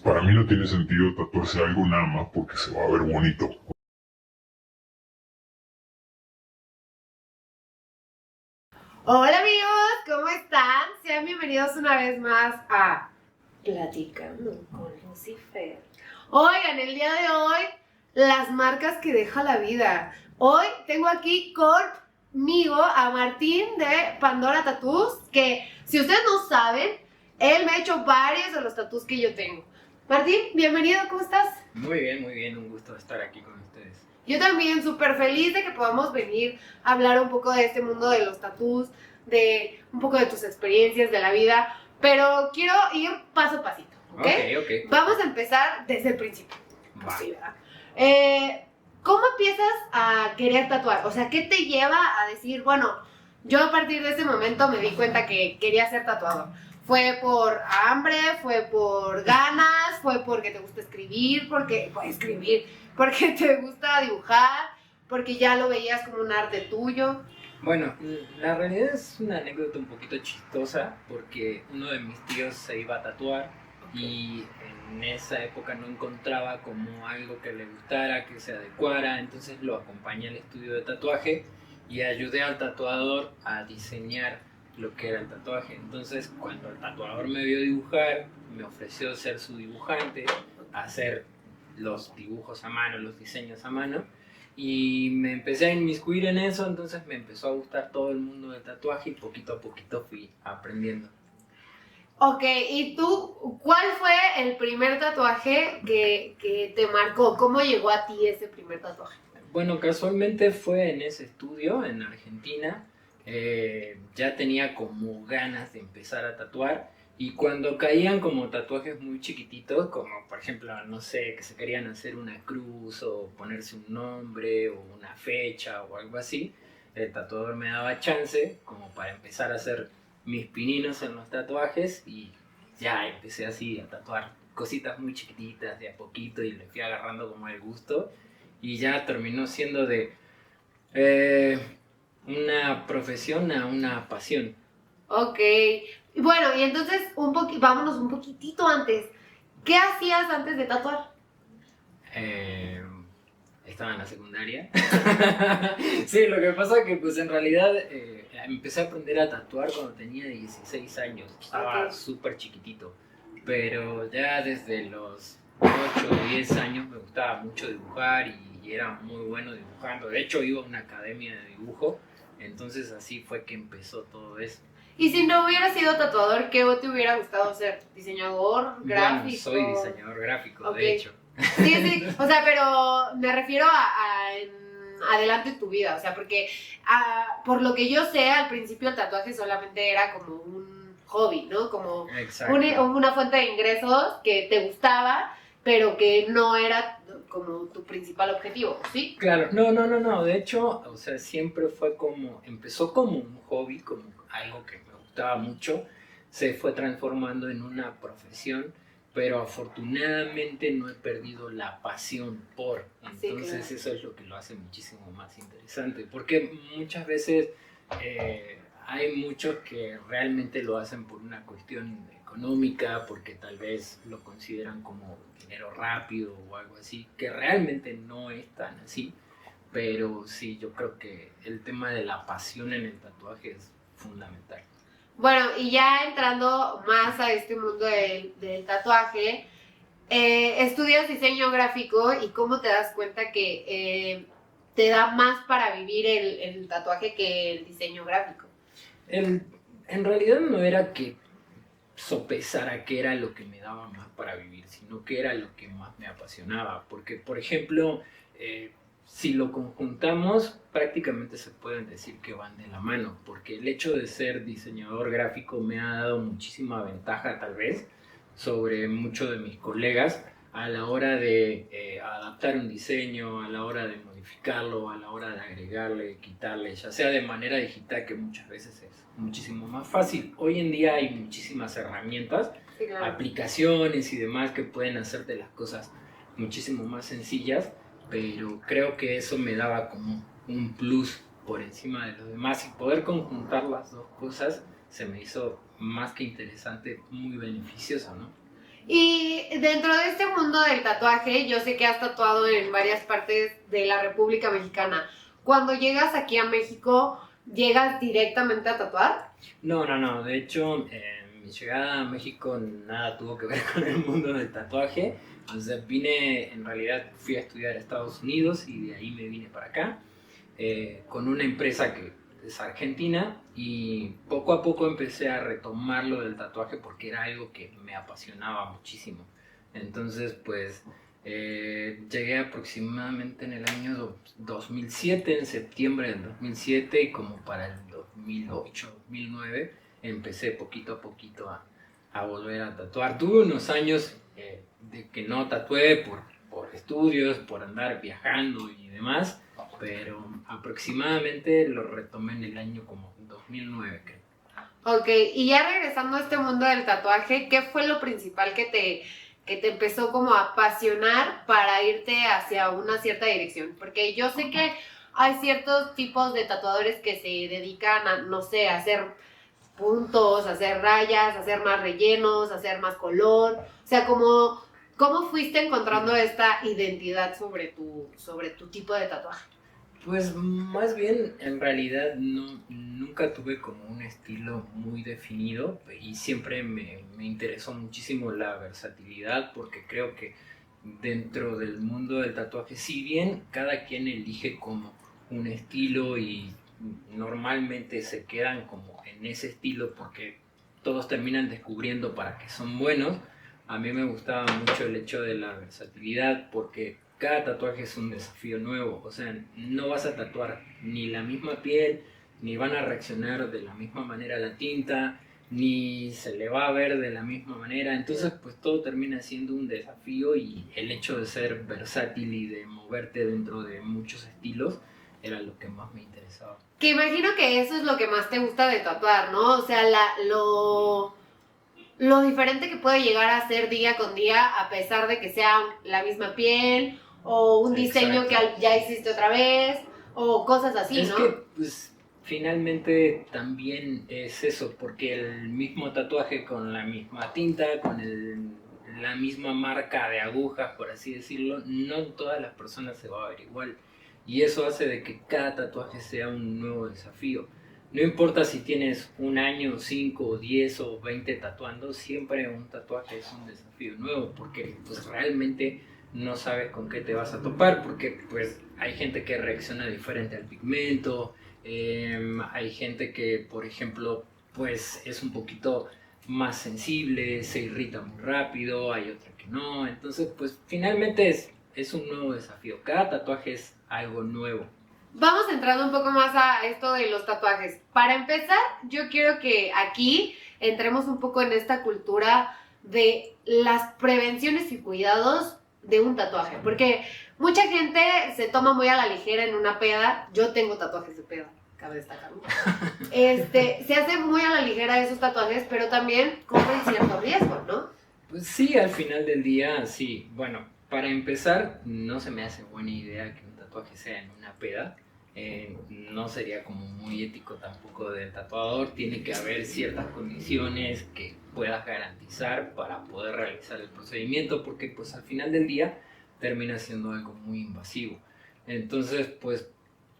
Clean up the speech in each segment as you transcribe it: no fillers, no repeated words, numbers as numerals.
para mí no tiene sentido tatuarse algo nada más porque se va a ver bonito. Hola amigos, ¿cómo están? Sean bienvenidos una vez más a Platicando con Lucifer. Oigan, el día de hoy, las marcas que deja la vida. Hoy tengo aquí conmigo a Martín de Pandora Tattoos, que si ustedes no saben, él me ha hecho varios de los tattoos que yo tengo. Martín, bienvenido, ¿cómo estás? Muy bien, un gusto estar aquí con ustedes. Yo también súper feliz de que podamos venir a hablar un poco de este mundo de los tatús, de un poco de tus experiencias de la vida, pero quiero ir paso a pasito, ¿ok? Ok. Vamos a empezar desde el principio. Va. Sí, ¿verdad? ¿Cómo empiezas a querer tatuar? O sea, ¿qué te lleva a decir, bueno, yo a partir de ese momento me di cuenta que quería ser tatuador? ¿Fue por hambre? ¿Fue por ganas? ¿Fue porque te gusta escribir? Porque te gusta dibujar, porque ya lo veías como un arte tuyo. Bueno, la realidad es una anécdota un poquito chistosa porque uno de mis tíos se iba a tatuar y en esa época no encontraba como algo que le gustara, que se adecuara, entonces lo acompañé al estudio de tatuaje y ayudé al tatuador a diseñar lo que era el tatuaje. Entonces cuando el tatuador me vio dibujar, me ofreció ser su dibujante, hacer los dibujos a mano, los diseños a mano, y me empecé a inmiscuir en eso, entonces me empezó a gustar todo el mundo del tatuaje y poquito a poquito fui aprendiendo. Ok, ¿y tú cuál fue el primer tatuaje que te marcó? ¿Cómo llegó a ti ese primer tatuaje? Bueno, casualmente fue en ese estudio en Argentina. Ya tenía como ganas de empezar a tatuar y cuando caían como tatuajes muy chiquititos, como por ejemplo, no sé, que se querían hacer una cruz o ponerse un nombre o una fecha o algo así, el tatuador me daba chance como para empezar a hacer mis pininos en los tatuajes y ya empecé así a tatuar cositas muy chiquititas de a poquito y le fui agarrando como el gusto y ya terminó siendo de eh, una profesión a una pasión. Ok, bueno, y entonces vámonos un poquitito antes. ¿Qué hacías antes de tatuar? Eh, Estaba en la secundaria. Sí, lo que pasa es que pues en realidad empecé a aprender a tatuar cuando tenía 16 años. Estaba súper chiquitito. Pero ya desde los 8 o 10 años me gustaba mucho dibujar y era muy bueno dibujando. De hecho iba a una academia de dibujo. Entonces así fue que empezó todo eso. Y si no hubieras sido tatuador, ¿qué te hubiera gustado ser? ¿Diseñador gráfico? Bueno, soy diseñador gráfico, Ok. de hecho. Sí, o sea, pero me refiero a en adelante en tu vida, o sea, porque por lo que yo sé, al principio el tatuaje solamente era como un hobby, ¿no? Como Exacto. una fuente de ingresos que te gustaba, pero que no era como tu principal objetivo, ¿sí? Claro, no, de hecho, o sea, siempre fue como, empezó como un hobby, como algo que me gustaba mucho, se fue transformando en una profesión, pero afortunadamente no he perdido la pasión por, entonces Sí, claro. eso es lo que lo hace muchísimo más interesante, porque muchas veces hay muchos que realmente lo hacen por una cuestión económica, porque tal vez lo consideran como dinero rápido o algo así, que realmente no es tan así, pero sí, yo creo que el tema de la pasión en el tatuaje es fundamental. Bueno, y ya entrando más a este mundo del tatuaje, estudias diseño gráfico y cómo te das cuenta que te da más para vivir el tatuaje que el diseño gráfico. En realidad no era que sopesara qué era lo que me daba más para vivir, sino que era lo que más me apasionaba. Porque, por ejemplo, si lo conjuntamos, prácticamente se pueden decir que van de la mano, porque el hecho de ser diseñador gráfico me ha dado muchísima ventaja, tal vez, sobre muchos de mis colegas a la hora de adaptar un diseño, a la hora de modificarlo, a la hora de agregarle, quitarle, ya sea de manera digital, que muchas veces es muchísimo más fácil. Hoy en día hay muchísimas herramientas, Sí, claro. aplicaciones y demás que pueden hacerte las cosas muchísimo más sencillas, pero creo que eso me daba como un plus por encima de los demás y poder conjuntar las dos cosas se me hizo más que interesante, muy beneficioso, ¿no? Y dentro de este mundo del tatuaje, yo sé que has tatuado en varias partes de la República Mexicana. Cuando llegas aquí a México, ¿llegas directamente a tatuar? No. De hecho, mi llegada a México nada tuvo que ver con el mundo del tatuaje. O sea, en realidad fui a estudiar a Estados Unidos y de ahí me vine para acá con una empresa que es argentina y poco a poco empecé a retomar lo del tatuaje porque era algo que me apasionaba muchísimo. Entonces, pues llegué aproximadamente en el año 2007, en septiembre del 2007, y como para el 2008, 2009, empecé poquito a poquito a volver a tatuar. Tuve unos años de que no tatué por estudios, por andar viajando y demás, pero aproximadamente lo retomé en el año como 2009, creo. Ok, y ya regresando a este mundo del tatuaje, ¿qué fue lo principal que te empezó como a apasionar para irte hacia una cierta dirección? Porque yo sé que hay ciertos tipos de tatuadores que se dedican a, no sé, a hacer puntos, a hacer rayas, a hacer más rellenos, a hacer más color. O sea, ¿cómo fuiste encontrando esta identidad sobre tu tipo de tatuaje? Pues más bien, en realidad nunca tuve como un estilo muy definido y siempre me interesó muchísimo la versatilidad porque creo que dentro del mundo del tatuaje, si bien cada quien elige como un estilo y normalmente se quedan como en ese estilo porque todos terminan descubriendo para qué son buenos, a mí me gustaba mucho el hecho de la versatilidad porque cada tatuaje es un desafío nuevo, o sea, no vas a tatuar ni la misma piel, ni van a reaccionar de la misma manera a la tinta, ni se le va a ver de la misma manera, entonces pues todo termina siendo un desafío y el hecho de ser versátil y de moverte dentro de muchos estilos era lo que más me interesaba. Que imagino que eso es lo que más te gusta de tatuar, ¿no? O sea, lo diferente que puede llegar a ser día con día, a pesar de que sea la misma piel, o un diseño que Exacto. ya hiciste otra vez, o cosas así, Es ¿no? que, pues, finalmente también es eso, porque el mismo tatuaje con la misma tinta, con la misma marca de agujas, por así decirlo, no en todas las personas se va a ver igual. Y eso hace de que cada tatuaje sea un nuevo desafío. No importa si tienes un año, 5, o 10 o 20 tatuando, siempre un tatuaje es un desafío nuevo, porque pues realmente no sabes con qué te vas a topar, porque pues hay gente que reacciona diferente al pigmento, hay gente que, por ejemplo, pues es un poquito más sensible, se irrita muy rápido, hay otra que no, entonces pues finalmente es un nuevo desafío, cada tatuaje es algo nuevo. Vamos entrando un poco más a esto de los tatuajes. Para empezar, yo quiero que aquí entremos un poco en esta cultura de las prevenciones y cuidados de un tatuaje. Porque mucha gente se toma muy a la ligera en una peda. Yo tengo tatuajes de peda, cabe destacarlo. Se hace muy a la ligera esos tatuajes, pero también corren cierto riesgo, ¿no? Pues sí, al final del día, sí. Bueno, para empezar, no se me hace buena idea que un tatuaje sea en una peda. No sería como muy ético tampoco del tatuador. Tiene que haber ciertas condiciones que puedas garantizar para poder realizar el procedimiento, porque pues al final del día termina siendo algo muy invasivo. Entonces, pues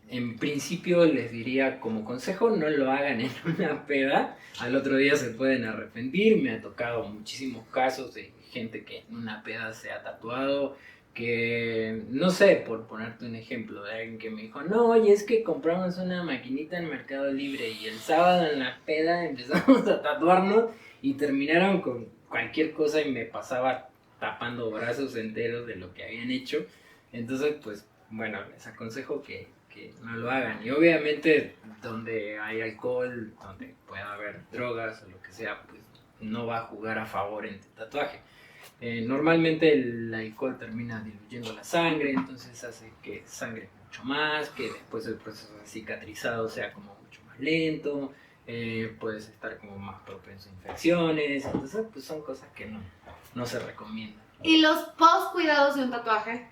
en principio les diría como consejo, no lo hagan en una peda, al otro día se pueden arrepentir. Me ha tocado muchísimos casos de gente que en una peda se ha tatuado, que no sé, por ponerte un ejemplo de alguien que me dijo, no, oye, es que compramos una maquinita en Mercado Libre y el sábado en la peda empezamos a tatuarnos y terminaron con cualquier cosa y me pasaba tapando brazos enteros de lo que habían hecho. Entonces, pues, bueno, les aconsejo que no lo hagan. Y obviamente donde hay alcohol, donde pueda haber drogas o lo que sea, pues no va a jugar a favor en tu tatuaje. Normalmente el alcohol termina diluyendo la sangre, entonces hace que sangre mucho más, que después el proceso de cicatrizado sea como mucho más lento, puedes estar como más propenso a infecciones, entonces pues son cosas que no se recomiendan. ¿Y los post cuidados de un tatuaje?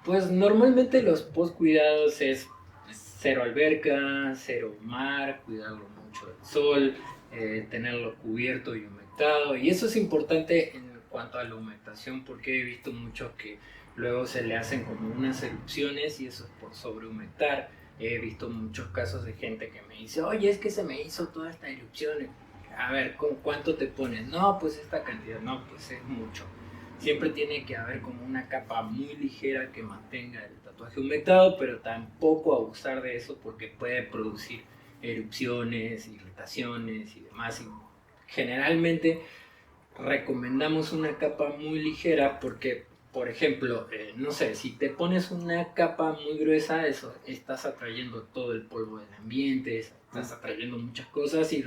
Pues normalmente los post cuidados es cero alberca, cero mar, cuidarlo mucho del sol, tenerlo cubierto y humectado. Y eso es importante cuanto a la humectación, porque he visto muchos que luego se le hacen como unas erupciones y eso es por sobrehumectar. He visto muchos casos de gente que me dice, oye, es que se me hizo toda esta erupción. A ver, ¿con cuánto te pones? No, pues esta cantidad, no, pues es mucho. Siempre tiene que haber como una capa muy ligera que mantenga el tatuaje humectado, pero tampoco abusar de eso porque puede producir erupciones, irritaciones y demás. Y generalmente recomendamos una capa muy ligera porque, por ejemplo, no sé, si te pones una capa muy gruesa, eso estás atrayendo todo el polvo del ambiente, estás atrayendo muchas cosas y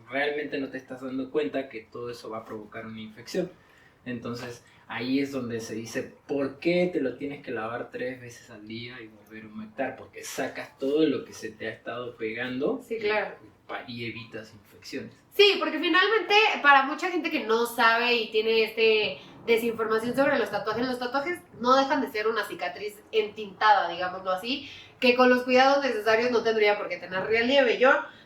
realmente no te estás dando cuenta que todo eso va a provocar una infección. Entonces ahí es donde se dice, ¿por qué te lo tienes que lavar 3 veces al día y volver a humectar? Porque sacas todo lo que se te ha estado pegando. Sí, claro. Y evitas infecciones. Sí, porque finalmente para mucha gente que no sabe y tiene desinformación sobre los tatuajes no dejan de ser una cicatriz entintada, digámoslo así, que con los cuidados necesarios no tendría por qué tener relieve.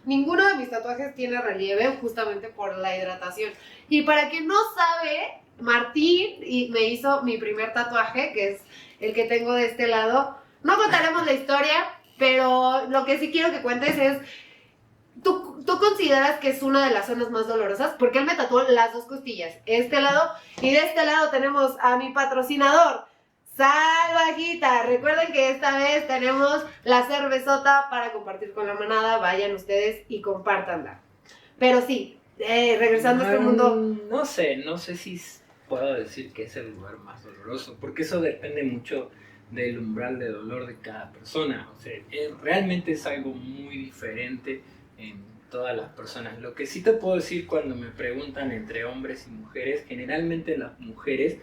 Ninguno de mis tatuajes tiene relieve justamente por la hidratación. Y para quien no sabe, Martín me hizo mi primer tatuaje, que es el que tengo de este lado. No contaremos la historia, pero lo que sí quiero que cuentes es, ¿tú consideras que es una de las zonas más dolorosas? Porque él me tatuó las 2 costillas, este lado, y de este lado tenemos a mi patrocinador, Salvajita. Recuerden que esta vez tenemos la cervezota para compartir con la manada. Vayan ustedes y compártanla. Pero sí, regresando a este mundo. No sé si puedo decir que es el lugar más doloroso, porque eso depende mucho del umbral de dolor de cada persona. O sea, realmente es algo muy diferente en todas las personas. Lo que sí te puedo decir cuando me preguntan entre hombres y mujeres, generalmente las mujeres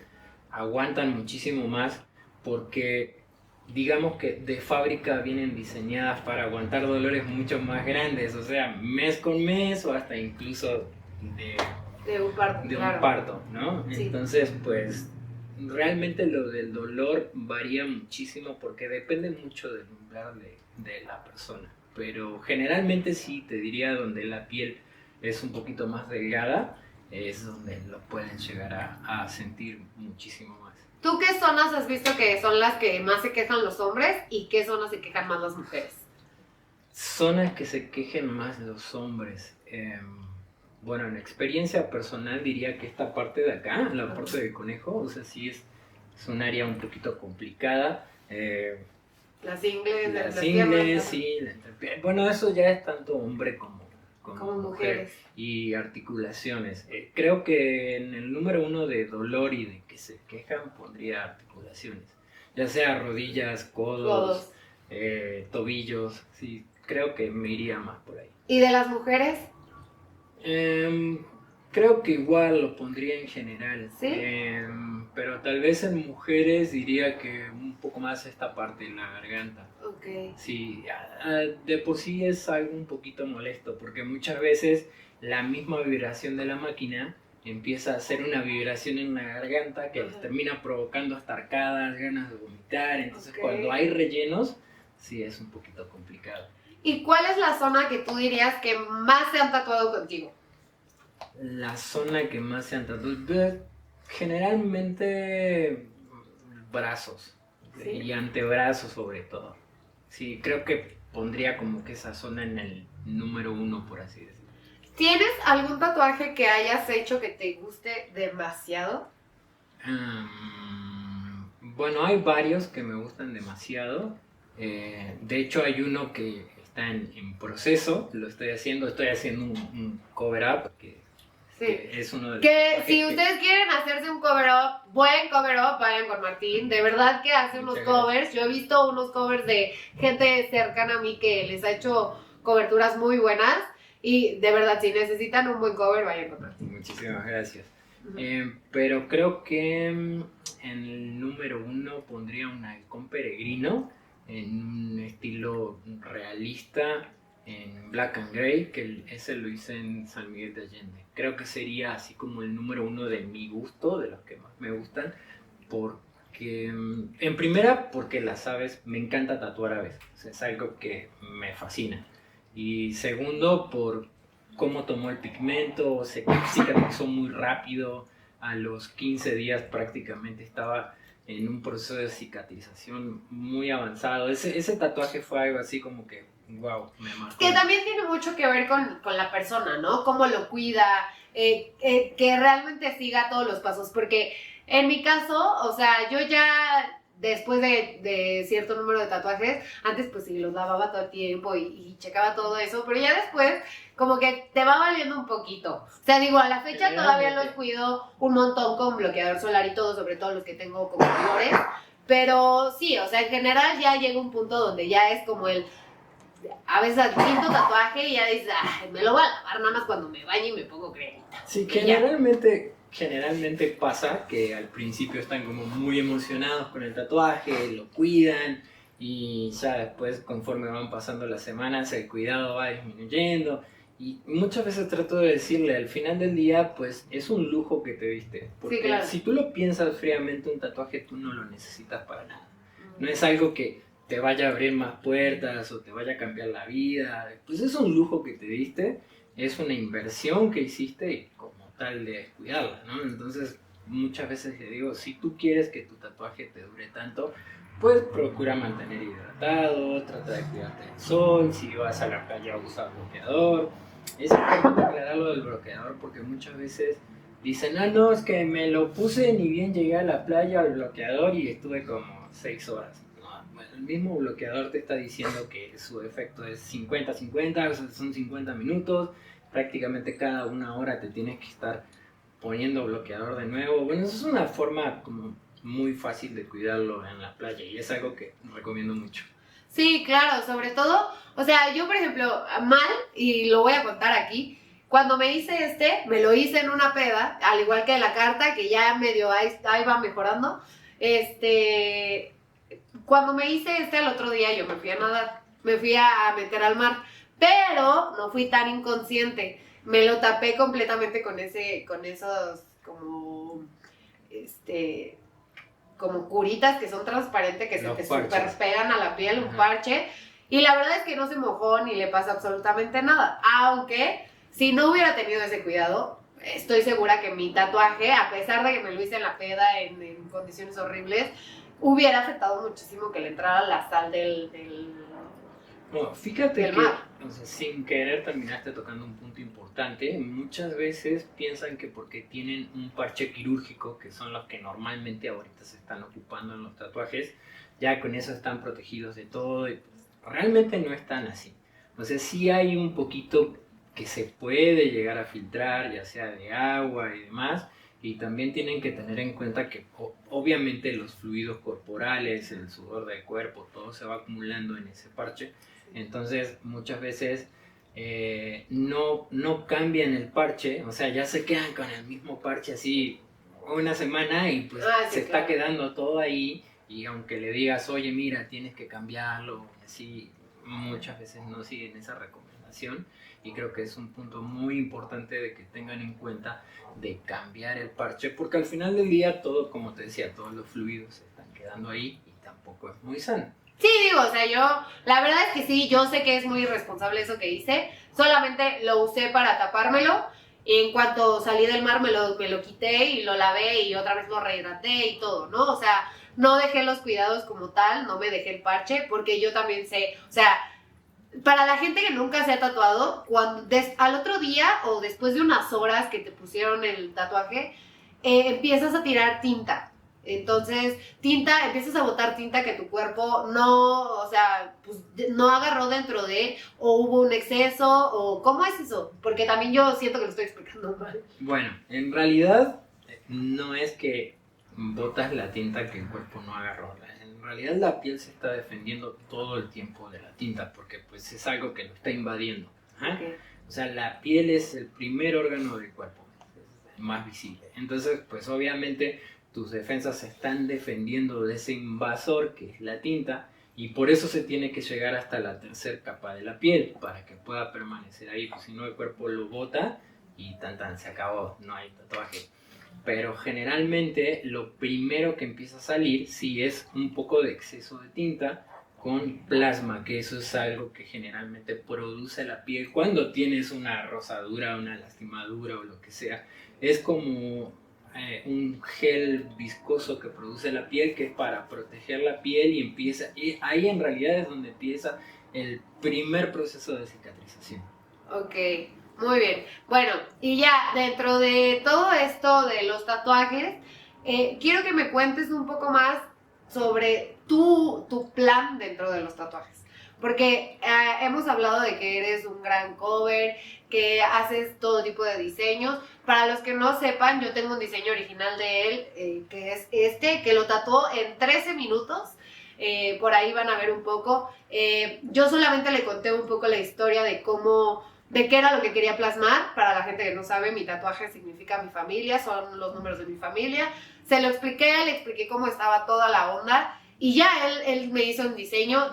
aguantan muchísimo más porque digamos que de fábrica vienen diseñadas para aguantar dolores mucho más grandes, o sea, mes con mes o hasta incluso de un parto, un claro. parto, ¿no? Sí. Entonces, pues realmente lo del dolor varía muchísimo porque depende mucho del umbral de la persona. Pero generalmente sí, te diría donde la piel es un poquito más delgada, es donde lo pueden llegar a sentir muchísimo más. ¿Tú qué zonas has visto que son las que más se quejan los hombres y qué zonas se quejan más las mujeres? Zonas que se quejen más los hombres. Bueno, en experiencia personal diría que esta parte de acá, la parte del conejo, o sea, sí es un área un poquito complicada. Las ingles, las ingles, sí, la entrepierna. Bueno, eso ya es tanto hombre como mujeres. Y articulaciones. Creo que en el número 1 de dolor y de que se quejan pondría articulaciones. Ya sea rodillas, codos. Tobillos. Sí, creo que me iría más por ahí. ¿Y de las mujeres? Creo que igual lo pondría en general. ¿Sí? Pero tal vez en mujeres diría que un poco más esta parte de la garganta. Ok. Sí, de por sí es algo un poquito molesto porque muchas veces la misma vibración de la máquina empieza a hacer una vibración en la garganta que les termina provocando hasta arcadas, ganas de vomitar. Entonces cuando hay rellenos, sí es un poquito complicado. ¿Y cuál es la zona que tú dirías que más se han tatuado contigo? La zona que más se han tatuado, generalmente brazos. ¿Sí? Y antebrazos sobre todo. Sí, creo que pondría como que esa zona en el número 1, por así decirlo. ¿Tienes algún tatuaje que hayas hecho que te guste demasiado? Bueno, hay varios que me gustan demasiado. De hecho, hay uno que está en proceso. Estoy haciendo un cover-up que es uno de los que si ustedes quieren hacerse un cover-up, buen cover-up, vayan con Martín. De verdad que hace unos covers. Yo he visto unos covers de gente cercana a mí que les ha hecho coberturas muy buenas. Y de verdad, si necesitan un buen cover, vayan con Martín. Muchísimas gracias. Pero creo que en el número 1 pondría un halcón peregrino en un estilo realista, en black and gray, que ese lo hice en San Miguel de Allende. Creo que sería así como el número 1 de mi gusto, de los que más me gustan, porque en primera, porque las aves, me encanta tatuar aves, o sea, es algo que me fascina. Y segundo, por cómo tomó el pigmento, se cicatrizó muy rápido, a los 15 días prácticamente estaba en un proceso de cicatrización muy avanzado. Ese tatuaje fue algo así como que, wow, me marcó. Que también tiene mucho que ver con la persona, ¿no? Cómo lo cuida, que realmente siga todos los pasos. Porque en mi caso, o sea, yo ya después de cierto número de tatuajes, antes pues sí los lavaba todo el tiempo y checaba todo eso, pero ya después como que te va valiendo un poquito. O sea, digo, a la fecha todavía los cuido un montón con bloqueador solar y todo, sobre todo los que tengo como flores. Pero sí, o sea, en general ya llega un punto donde ya es como a veces al quinto tatuaje y ya dices, ay, me lo voy a lavar nada más cuando me bañe y me pongo cremita. Sí, Y ya. generalmente pasa que al principio están como muy emocionados con el tatuaje, lo cuidan y ya después conforme van pasando las semanas el cuidado va disminuyendo y muchas veces trato de decirle al final del día pues es un lujo que te diste, porque Sí, claro. si tú lo piensas fríamente un tatuaje tú no lo necesitas para nada, no es algo que te vaya a abrir más puertas o te vaya a cambiar la vida, pues es un lujo que te diste, es una inversión que hiciste y como tal de descuidarla, ¿no? Entonces muchas veces le digo, si tú quieres que tu tatuaje te dure tanto, pues procura mantener hidratado, trata de cuidarte del sol, si vas a la playa usa bloqueador. Es importante aclarar lo del bloqueador porque muchas veces dicen, no, es que me lo puse ni bien llegué a la playa al bloqueador y estuve como 6 horas. El mismo bloqueador te está diciendo que su efecto es 50-50, o sea, son 50 minutos, prácticamente cada 1 hora te tienes que estar poniendo bloqueador de nuevo. Bueno, eso es una forma como muy fácil de cuidarlo en la playa y es algo que recomiendo mucho. Sí, claro, sobre todo, o sea, yo por ejemplo, mal, y lo voy a contar aquí, cuando me hice me lo hice en una peda, al igual que la carta, que ya medio ahí va mejorando, cuando me hice al otro día yo me fui a nadar, me fui a meter al mar, pero no fui tan inconsciente, me lo tapé completamente con esos como, como curitas que son transparentes, que se Los te parches. super pegan a la piel, un Ajá. parche, y la verdad es que no se mojó ni le pasa absolutamente nada, aunque si no hubiera tenido ese cuidado, estoy segura que mi tatuaje, a pesar de que me lo hice en la peda en condiciones horribles, hubiera afectado muchísimo que le entrara la sal del Bueno, fíjate del que, mar. o sea, sin querer terminaste tocando un punto importante. Muchas veces piensan que porque tienen un parche quirúrgico, que son los que normalmente ahorita se están ocupando en los tatuajes, ya con eso están protegidos de todo. Y pues, realmente no es tan así. O sea, sí hay un poquito que se puede llegar a filtrar, ya sea de agua y demás. Y también tienen que tener en cuenta que obviamente los fluidos corporales, el sudor del cuerpo, todo se va acumulando en ese parche. Entonces muchas veces no cambian el parche, o sea, ya se quedan con el mismo parche así 1 semana y pues Sí, se está claro. quedando todo ahí y aunque le digas, oye, mira, tienes que cambiarlo, así muchas veces no siguen esa recomendación y creo que es un punto muy importante de que tengan en cuenta de cambiar el parche porque al final del día todo, como te decía, todos los fluidos se están quedando ahí y tampoco es muy sano. Sí, digo, o sea, la verdad es que sí, yo sé que es muy irresponsable eso que hice, solamente lo usé para tapármelo, y en cuanto salí del mar me lo quité y lo lavé y otra vez lo rehidraté y todo, ¿no? O sea, no dejé los cuidados como tal, no me dejé el parche, porque yo también sé, o sea, para la gente que nunca se ha tatuado, al otro día o después de unas horas que te pusieron el tatuaje, empiezas a tirar tinta. Entonces, empiezas a botar tinta que tu cuerpo no, o sea, pues no agarró dentro o hubo un exceso, o ¿cómo es eso? Porque también yo siento que lo estoy explicando mal. Bueno, en realidad no es que botas la tinta que el cuerpo no agarró. En realidad la piel se está defendiendo todo el tiempo de la tinta porque pues es algo que lo está invadiendo. Okay. O sea, la piel es el primer órgano del cuerpo, es el más visible. Entonces, pues obviamente tus defensas se están defendiendo de ese invasor que es la tinta y por eso se tiene que llegar hasta la tercera capa de la piel para que pueda permanecer ahí, pues si no el cuerpo lo bota y se acabó, no hay tatuaje. Pero generalmente lo primero que empieza a salir sí es un poco de exceso de tinta con plasma, que eso es algo que generalmente produce la piel cuando tienes una rosadura, una lastimadura o lo que sea. Es como un gel viscoso que produce la piel, que es para proteger la piel, y ahí en realidad es donde empieza el primer proceso de cicatrización. Ok, muy bien. Bueno, y ya dentro de todo esto de los tatuajes, quiero que me cuentes un poco más sobre tu plan dentro de los tatuajes. Porque hemos hablado de que eres un gran cover, que haces todo tipo de diseños. Para los que no sepan, yo tengo un diseño original de él, que es que lo tatuó en 13 minutos. Por ahí van a ver un poco. Yo solamente le conté un poco la historia de qué era lo que quería plasmar. Para la gente que no sabe, mi tatuaje significa mi familia, son los números de mi familia. Se lo expliqué, le expliqué cómo estaba toda la onda. Y ya él me hizo un diseño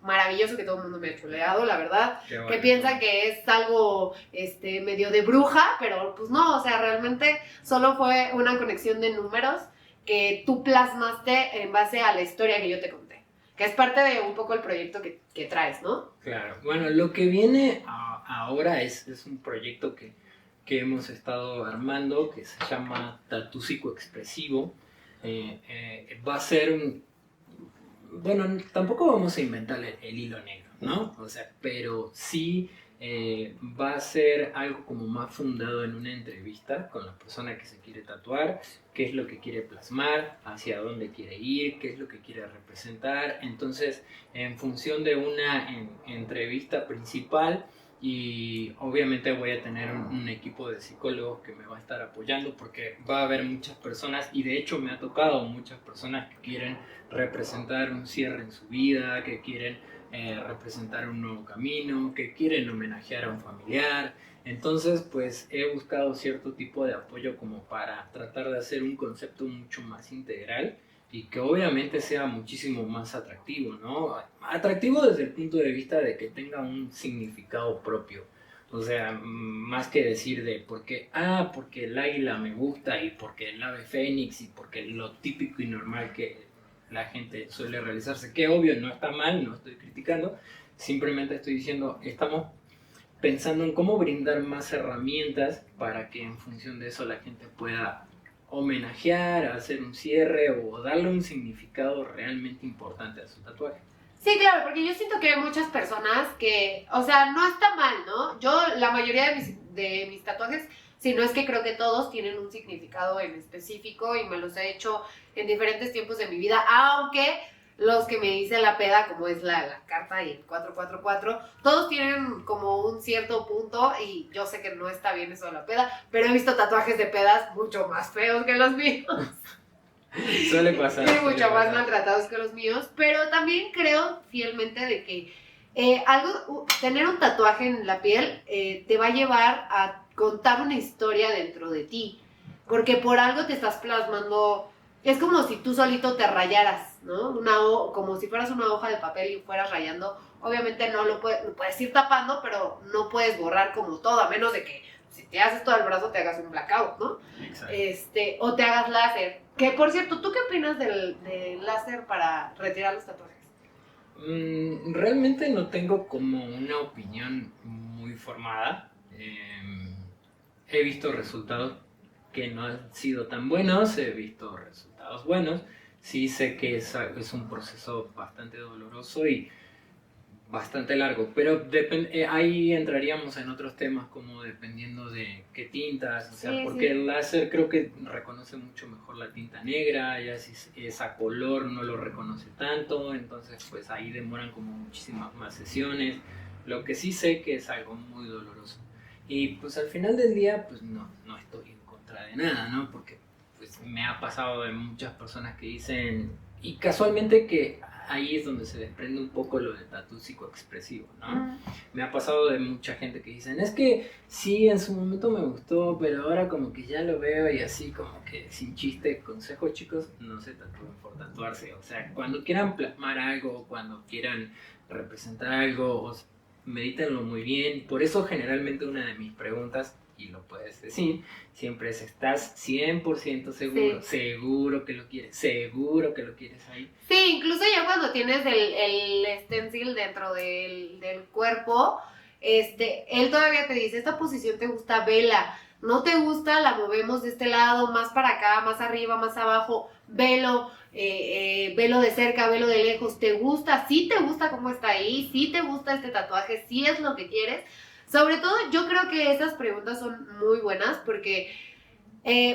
maravilloso que todo el mundo me ha chuleado, la verdad. Bueno. Que piensa que es algo medio de bruja, pero pues no, o sea, realmente solo fue una conexión de números que tú plasmaste en base a la historia que yo te conté. Que es parte de un poco el proyecto que traes, ¿no? Claro, bueno, lo que viene ahora es un proyecto que hemos estado armando, que se llama Tatú Psicoexpresivo. Va a ser bueno, tampoco vamos a inventar el hilo negro, ¿no? O sea, pero sí va a ser algo como más fundado en una entrevista con la persona que se quiere tatuar, qué es lo que quiere plasmar, hacia dónde quiere ir, qué es lo que quiere representar. Entonces, en función de una entrevista principal, y obviamente voy a tener un equipo de psicólogos que me va a estar apoyando, porque va a haber muchas personas, y de hecho me ha tocado muchas personas que quieren representar un cierre en su vida, que quieren representar un nuevo camino, que quieren homenajear a un familiar. Entonces, pues he buscado cierto tipo de apoyo como para tratar de hacer un concepto mucho más integral y que obviamente sea muchísimo más atractivo, ¿no? Atractivo desde el punto de vista de que tenga un significado propio. O sea, más que decir de porque el águila me gusta y porque el ave fénix y porque lo típico y normal que la gente suele realizarse, que obvio no está mal, no estoy criticando, simplemente estoy diciendo, estamos pensando en cómo brindar más herramientas para que en función de eso la gente pueda homenajear, hacer un cierre o darle un significado realmente importante a su tatuaje. Sí, claro, porque yo siento que hay muchas personas que, o sea, no está mal, ¿no? Yo, la mayoría de mis tatuajes, si no es que creo que todos tienen un significado en específico y me los he hecho en diferentes tiempos de mi vida, aunque los que me dice la peda, como es la carta y el 444, todos tienen como un cierto punto y yo sé que no está bien eso de la peda, pero he visto tatuajes de pedas mucho más feos que los míos. Suele pasar. Sí, mucho más maltratados que los míos, pero también creo fielmente de que tener un tatuaje en la piel te va a llevar a contar una historia dentro de ti, porque por algo te estás plasmando, es como si tú solito te rayaras, ¿no? Como si fueras una hoja de papel y fueras rayando, obviamente lo puedes ir tapando, pero no puedes borrar como todo, a menos de que si te haces todo el brazo te hagas un blackout, ¿no? Exacto. O te hagas láser. Que por cierto, ¿tú qué opinas del láser para retirar los tatuajes? Realmente no tengo como una opinión muy formada. He visto resultados que no han sido tan buenos, he visto resultados buenos. Sí sé que es un proceso bastante doloroso y bastante largo, pero ahí entraríamos en otros temas como dependiendo de qué tintas, o sea, Sí, porque sí. el láser creo que reconoce mucho mejor la tinta negra, ya si es a color no lo reconoce tanto, entonces pues ahí demoran como muchísimas más sesiones. Lo que sí sé que es algo muy doloroso y pues al final del día pues no estoy en contra de nada, ¿no? Porque pues me ha pasado de muchas personas que dicen, y casualmente que ahí es donde se desprende un poco lo de tatú psicoexpresivo, ¿no? Me ha pasado de mucha gente que dicen, es que sí, en su momento me gustó, pero ahora como que ya lo veo y así como que sin chiste. Consejo, chicos, no se tatúen por tatuarse. O sea, cuando quieran plasmar algo, cuando quieran representar algo, medítenlo muy bien. Por eso generalmente una de mis preguntas, y lo puedes decir, siempre es, ¿estás 100% seguro? Sí. Seguro que lo quieres ahí. Sí, incluso ya cuando tienes el stencil dentro del cuerpo, él todavía te dice, esta posición te gusta, vela. no te gusta, la movemos de este lado, más para acá, más arriba, más abajo, velo, velo de cerca, velo de lejos, ¿te gusta? ¿Sí te gusta cómo está ahí? ¿Sí te gusta este tatuaje? ¿Sí es lo que quieres? Sobre todo, yo creo que esas preguntas son muy buenas porque,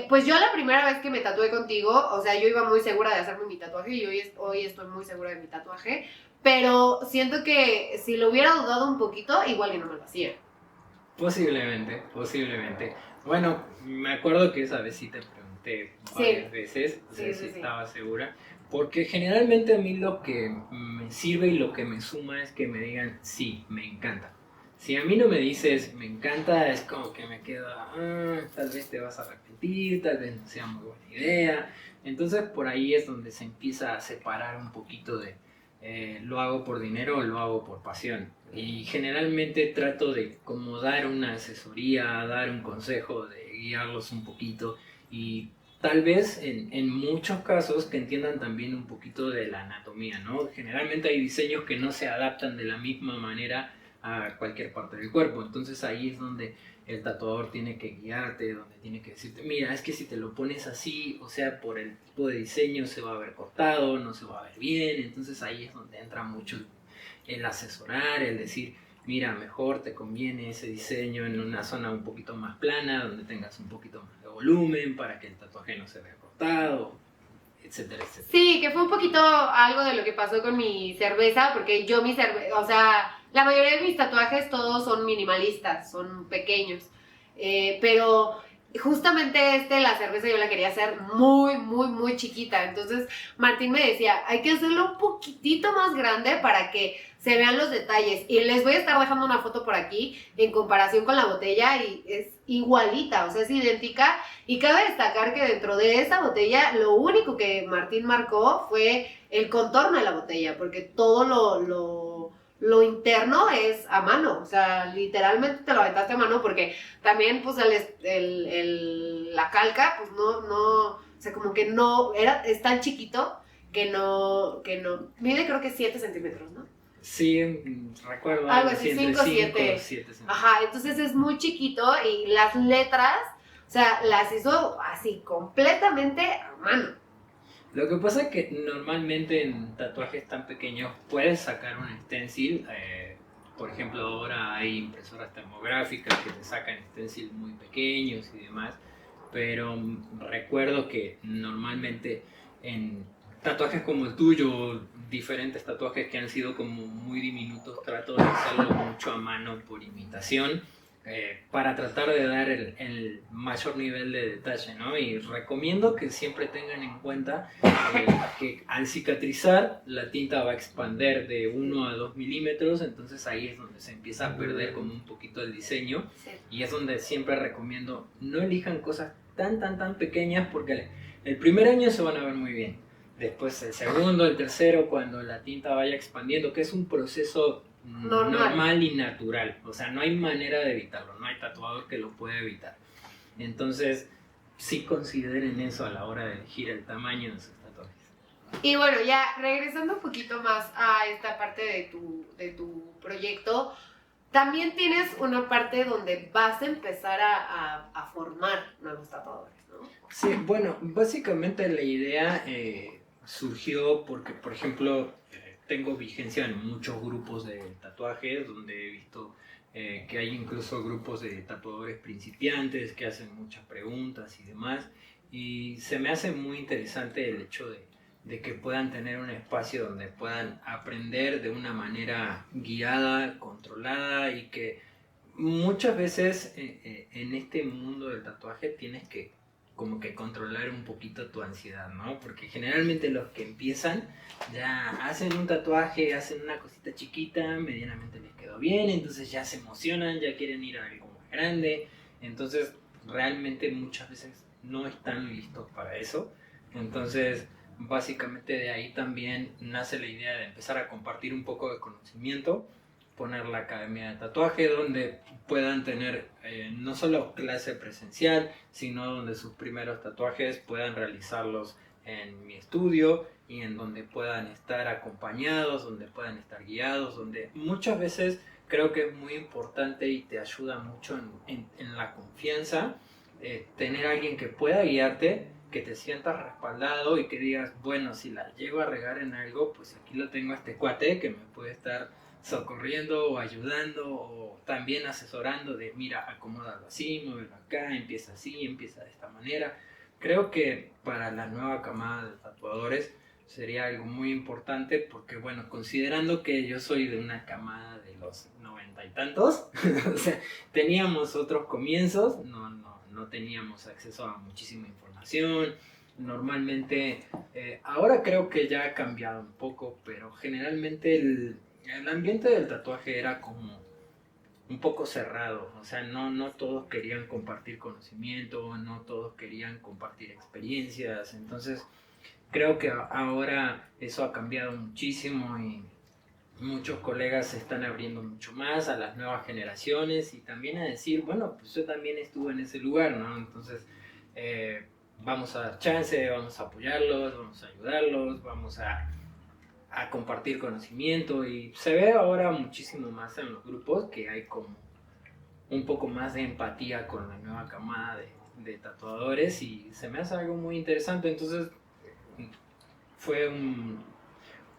pues yo la primera vez que me tatué contigo, o sea, yo iba muy segura de hacerme mi tatuaje y hoy estoy muy segura de mi tatuaje, pero siento que si lo hubiera dudado un poquito, igual que no me lo hacía. Posiblemente. Bueno, me acuerdo que esa vez sí te pregunté varias veces, o sea, si estaba segura, porque generalmente a mí lo que me sirve y lo que me suma es que me digan, sí, me encanta. Si a mí no me dices, me encanta, es como que me queda, tal vez te vas a arrepentir, tal vez no sea muy buena idea. Entonces por ahí es donde se empieza a separar un poquito de, lo hago por dinero o lo hago por pasión. Y generalmente trato de como dar una asesoría, dar un consejo, de guiarlos un poquito y tal vez en muchos casos que entiendan también un poquito de la anatomía, ¿no? Generalmente hay diseños que no se adaptan de la misma manera a cualquier parte del cuerpo, entonces ahí es donde el tatuador tiene que guiarte, donde tiene que decirte, mira, es que si te lo pones así, o sea, por el tipo de diseño se va a ver cortado, no se va a ver bien, entonces ahí es donde entra mucho el asesorar, el decir, mira, mejor te conviene ese diseño en una zona un poquito más plana, donde tengas un poquito más de volumen, para que el tatuaje no se vea cortado, etcétera, etcétera. Sí, que fue un poquito algo de lo que pasó con mi cerveza, porque yo mi cerveza, o sea, la mayoría de mis tatuajes todos son minimalistas, son pequeños, pero justamente la cerveza yo la quería hacer muy, muy, muy chiquita, entonces Martín me decía, hay que hacerlo un poquitito más grande para que se vean los detalles, y les voy a estar dejando una foto por aquí en comparación con la botella y es igualita, o sea, es idéntica. Y cabe destacar que dentro de esa botella lo único que Martín marcó fue el contorno de la botella, porque todo lo interno es a mano, o sea, literalmente te lo aventaste a mano porque también pues la calca pues no, o sea, como que no, es tan chiquito que no, mide creo que 7 centímetros, ¿no? Sí, recuerdo Algo así, entre 5 o 7 7. centímetros. Ajá, entonces es muy chiquito y las letras, o sea, las hizo así completamente a mano. Lo que pasa es que normalmente en tatuajes tan pequeños puedes sacar un stencil. Por ejemplo, ahora hay impresoras termográficas que te sacan stencils muy pequeños y demás. Pero recuerdo que normalmente en tatuajes como el tuyo, diferentes tatuajes que han sido como muy diminutos, trato de hacerlo mucho a mano por imitación. Para tratar de dar el mayor nivel de detalle, ¿no? Y recomiendo que siempre tengan en cuenta que al cicatrizar la tinta va a expander de 1 a 2 milímetros, entonces ahí es donde se empieza a perder como un poquito el diseño. Sí. Y es donde siempre recomiendo no elijan cosas tan pequeñas porque el primer año se van a ver muy bien. Después el segundo, el tercero, cuando la tinta vaya expandiendo, que es un proceso normal y natural, o sea, no hay manera de evitarlo, no hay tatuador que lo pueda evitar. Entonces, sí consideren eso a la hora de elegir el tamaño de sus tatuajes. Y bueno, ya regresando un poquito más a esta parte de tu proyecto, también tienes una parte donde vas a empezar a formar nuevos tatuadores, ¿no? Sí, bueno, básicamente la idea surgió porque, por ejemplo, tengo vigencia en muchos grupos de tatuajes donde he visto que hay incluso grupos de tatuadores principiantes que hacen muchas preguntas y demás, y se me hace muy interesante el hecho de que puedan tener un espacio donde puedan aprender de una manera guiada, controlada, y que muchas veces en este mundo del tatuaje tienes que como que controlar un poquito tu ansiedad, ¿no? Porque generalmente los que empiezan ya hacen un tatuaje, hacen una cosita chiquita, medianamente les quedó bien, entonces ya se emocionan, ya quieren ir a algo más grande, entonces realmente muchas veces no están listos para eso. Entonces básicamente de ahí también nace la idea de empezar a compartir un poco de conocimiento, poner la academia de tatuaje donde puedan tener no solo clase presencial, sino donde sus primeros tatuajes puedan realizarlos en mi estudio y en donde puedan estar acompañados, donde puedan estar guiados, donde muchas veces creo que es muy importante y te ayuda mucho en la confianza tener a alguien que pueda guiarte, que te sientas respaldado y que digas, bueno, si la llego a regar en algo, pues aquí lo tengo a este cuate que me puede estar socorriendo o ayudando o también asesorando de, mira, acomódalo así, muévelo acá, empieza así, empieza de esta manera. Creo que para la nueva camada de tatuadores sería algo muy importante porque, bueno, considerando que yo soy de una camada de los 90 y tantos, o sea, teníamos otros comienzos, no teníamos acceso a muchísima información. Normalmente, ahora creo que ya ha cambiado un poco, pero generalmente el ambiente del tatuaje era como un poco cerrado, o sea, no todos querían compartir conocimiento, no todos querían compartir experiencias, entonces creo que ahora eso ha cambiado muchísimo y muchos colegas se están abriendo mucho más a las nuevas generaciones y también a decir, bueno, pues yo también estuve en ese lugar, ¿no? Entonces, vamos a dar chance, vamos a apoyarlos, vamos a ayudarlos, vamos a compartir conocimiento y se ve ahora muchísimo más en los grupos que hay como un poco más de empatía con la nueva camada de tatuadores y se me hace algo muy interesante. Entonces fue un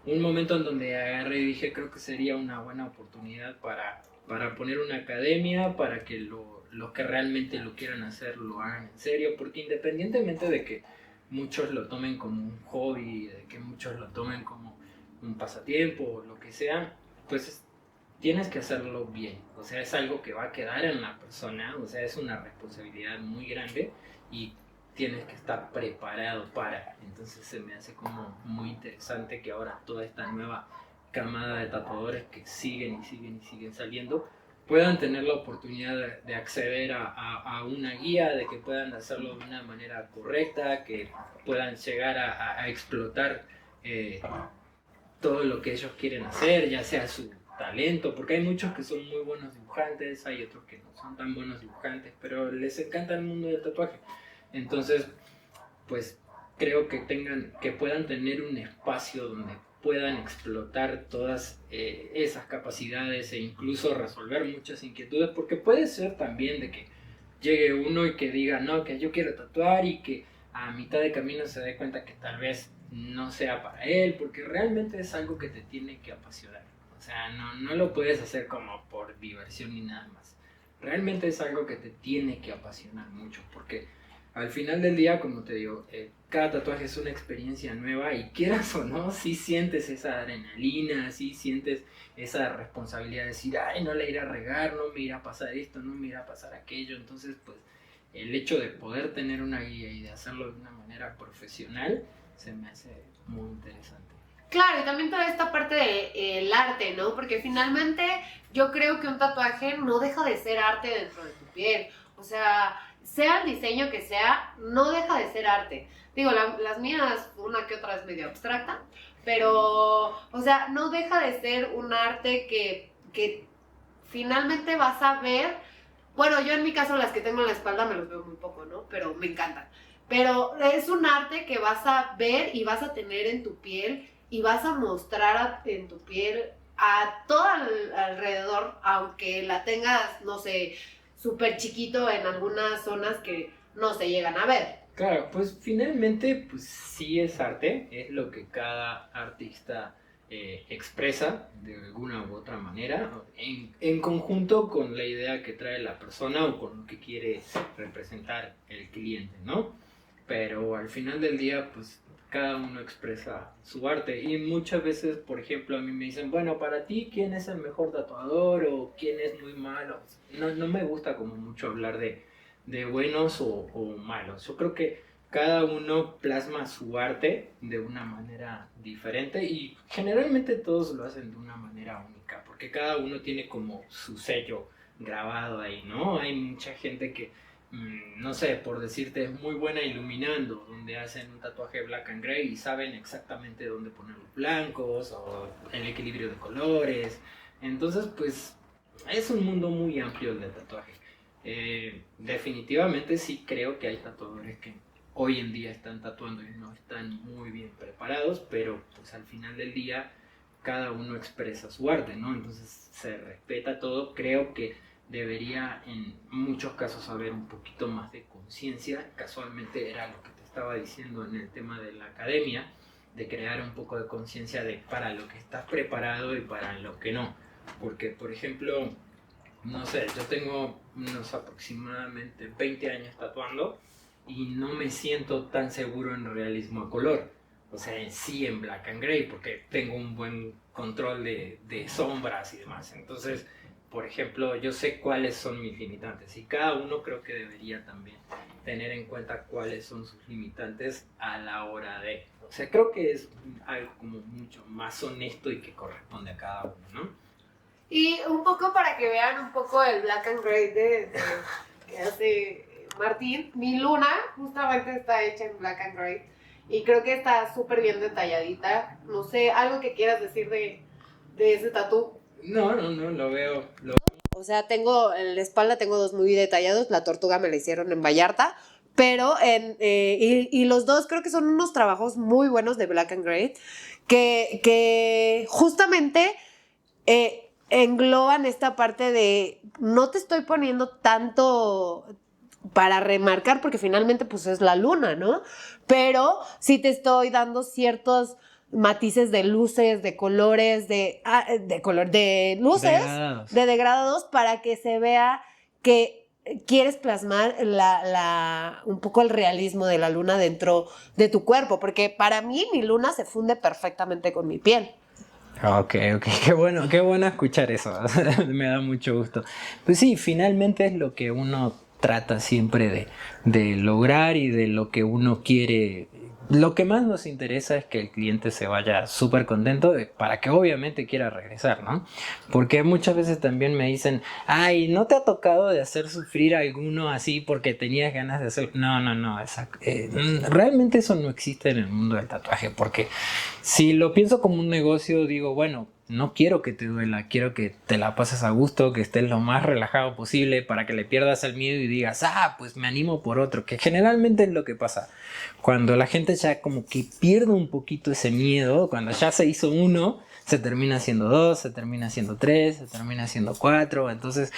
momento en donde agarré y dije, creo que sería una buena oportunidad para poner una academia, para que los que realmente lo quieran hacer lo hagan en serio, porque independientemente de que muchos lo tomen como un hobby, de que muchos lo tomen como un pasatiempo o lo que sea, pues tienes que hacerlo bien. O sea, es algo que va a quedar en la persona, o sea, es una responsabilidad muy grande y tienes que estar preparado para. Entonces se me hace como muy interesante que ahora toda esta nueva camada de tatuadores que siguen y siguen y siguen saliendo puedan tener la oportunidad de acceder a una guía, de que puedan hacerlo de una manera correcta, que puedan llegar a explotar todo lo que ellos quieren hacer, ya sea su talento, porque hay muchos que son muy buenos dibujantes, hay otros que no son tan buenos dibujantes, pero les encanta el mundo del tatuaje. Entonces, pues creo que puedan tener un espacio donde puedan explotar todas esas capacidades e incluso resolver muchas inquietudes, porque puede ser también de que llegue uno y que diga, no, que yo quiero tatuar y que a mitad de camino se dé cuenta que tal vez no sea para él, porque realmente es algo que te tiene que apasionar. O sea, no lo puedes hacer como por diversión ni nada más. Realmente es algo que te tiene que apasionar mucho, porque al final del día, como te digo, cada tatuaje es una experiencia nueva y quieras o no, sí sientes esa adrenalina, sí sientes esa responsabilidad de decir, ay, no le iré a regar, no me irá a pasar esto, no me irá a pasar aquello. Entonces, pues, el hecho de poder tener una guía y de hacerlo de una manera profesional se me hace muy interesante. Claro, y también toda esta parte del arte, ¿no? Porque finalmente yo creo que un tatuaje no deja de ser arte dentro de tu piel. O sea, sea el diseño que sea, no deja de ser arte. Digo, las mías, una que otra es medio abstracta, pero, o sea, no deja de ser un arte que finalmente vas a ver. Bueno, yo en mi caso las que tengo en la espalda me los veo muy poco, ¿no? Pero me encantan. Pero es un arte que vas a ver y vas a tener en tu piel y vas a mostrar en tu piel a todo alrededor, aunque la tengas, no sé, súper chiquito en algunas zonas que no se llegan a ver. Claro, pues finalmente pues sí es arte, es lo que cada artista expresa de alguna u otra manera, en conjunto con la idea que trae la persona o con lo que quiere representar el cliente, ¿no? Pero al final del día, pues cada uno expresa su arte y muchas veces, por ejemplo, a mí me dicen, bueno, para ti, ¿quién es el mejor tatuador o quién es muy malo? No me gusta como mucho hablar de buenos o malos. Yo creo que cada uno plasma su arte de una manera diferente y generalmente todos lo hacen de una manera única, porque cada uno tiene como su sello grabado ahí, ¿no? Hay mucha gente que, no sé, por decirte, es muy buena iluminando, donde hacen un tatuaje black and gray y saben exactamente dónde poner los blancos o el equilibrio de colores. Entonces, pues, es un mundo muy amplio el del tatuaje. Definitivamente sí creo que hay tatuadores que hoy en día están tatuando y no están muy bien preparados, pero pues al final del día cada uno expresa su arte, ¿no? Entonces se respeta todo. Creo que debería en muchos casos haber un poquito más de conciencia. Casualmente era lo que te estaba diciendo en el tema de la academia, de crear un poco de conciencia de para lo que estás preparado y para lo que no. Porque, por ejemplo, no sé, yo tengo unos aproximadamente 20 años tatuando y no me siento tan seguro en realismo a color. O sea, en sí en black and gray, porque tengo un buen control de sombras y demás. Entonces, por ejemplo, yo sé cuáles son mis limitantes y cada uno creo que debería también tener en cuenta cuáles son sus limitantes a la hora de... O sea, creo que es algo como mucho más honesto y que corresponde a cada uno, ¿no? Y un poco para que vean un poco el black and gray que hace Martín, mi luna justamente está hecha en black and gray y creo que está súper bien detalladita. No sé, algo que quieras decir de ese tatú. No, lo veo. O sea, en la espalda tengo dos muy detallados, la tortuga me la hicieron en Vallarta, pero y los dos creo que son unos trabajos muy buenos de black and gray que justamente engloban esta parte de no te estoy poniendo tanto para remarcar porque finalmente pues es la luna, ¿no? Pero sí te estoy dando ciertos matices de luces, de colores, de luces, Degradados. de degradados para que se vea que quieres plasmar un poco el realismo de la luna dentro de tu cuerpo, porque para mí mi luna se funde perfectamente con mi piel. Ok, qué bueno escuchar eso, me da mucho gusto. Pues sí, finalmente es lo que uno trata siempre de lograr y de lo que uno quiere. Lo que más nos interesa es que el cliente se vaya súper contento para que obviamente quiera regresar, ¿no? Porque muchas veces también me dicen, ay, ¿no te ha tocado de hacer sufrir a alguno así porque tenías ganas de hacerlo? No, realmente eso no existe en el mundo del tatuaje, porque si lo pienso como un negocio, digo, bueno, no quiero que te duela, quiero que te la pases a gusto, que estés lo más relajado posible para que le pierdas el miedo y digas, pues me animo por otro, que generalmente es lo que pasa. Cuando la gente ya como que pierde un poquito ese miedo, cuando ya se hizo uno, se termina haciendo dos, se termina haciendo tres, se termina haciendo cuatro, entonces...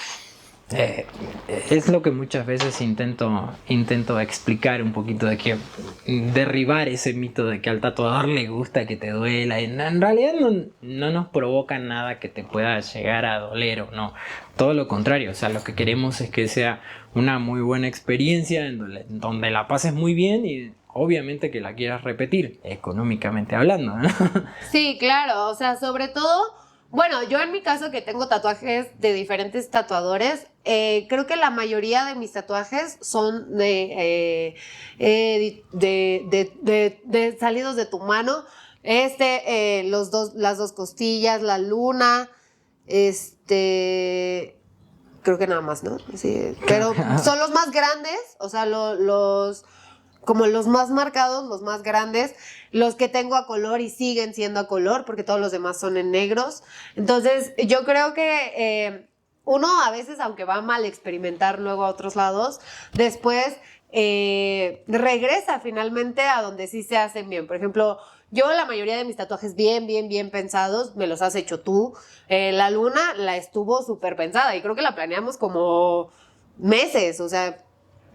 es lo que muchas veces intento explicar un poquito, de que derribar ese mito de que al tatuador le gusta que te duela. En realidad no nos provoca nada que te pueda llegar a doler o no, todo lo contrario. O sea, lo que queremos es que sea una muy buena experiencia en donde la pases muy bien y obviamente que la quieras repetir, económicamente hablando, ¿no? Sí, claro, o sea, sobre todo, bueno, yo en mi caso que tengo tatuajes de diferentes tatuadores, creo que la mayoría de mis tatuajes son de salidos de tu mano. Las dos costillas, la luna, creo que nada más, ¿no? Sí, pero son los más grandes, o sea, como los más marcados, los más grandes, los que tengo a color y siguen siendo a color, porque todos los demás son en negros. Entonces, yo creo que uno a veces, aunque va mal experimentar luego a otros lados, después regresa finalmente a donde sí se hacen bien. Por ejemplo, yo la mayoría de mis tatuajes bien pensados, me los has hecho tú. La luna la estuvo súper pensada y creo que la planeamos como meses, o sea,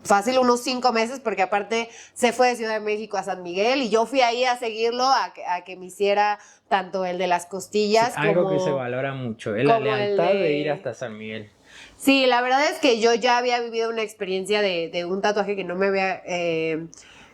fácil unos 5 meses, porque aparte se fue de Ciudad de México a San Miguel y yo fui ahí a seguirlo, a que me hiciera tanto el de las costillas sí, algo como... que se valora mucho, la como lealtad de ir hasta San Miguel. Sí, la verdad es que yo ya había vivido una experiencia de un tatuaje que no me había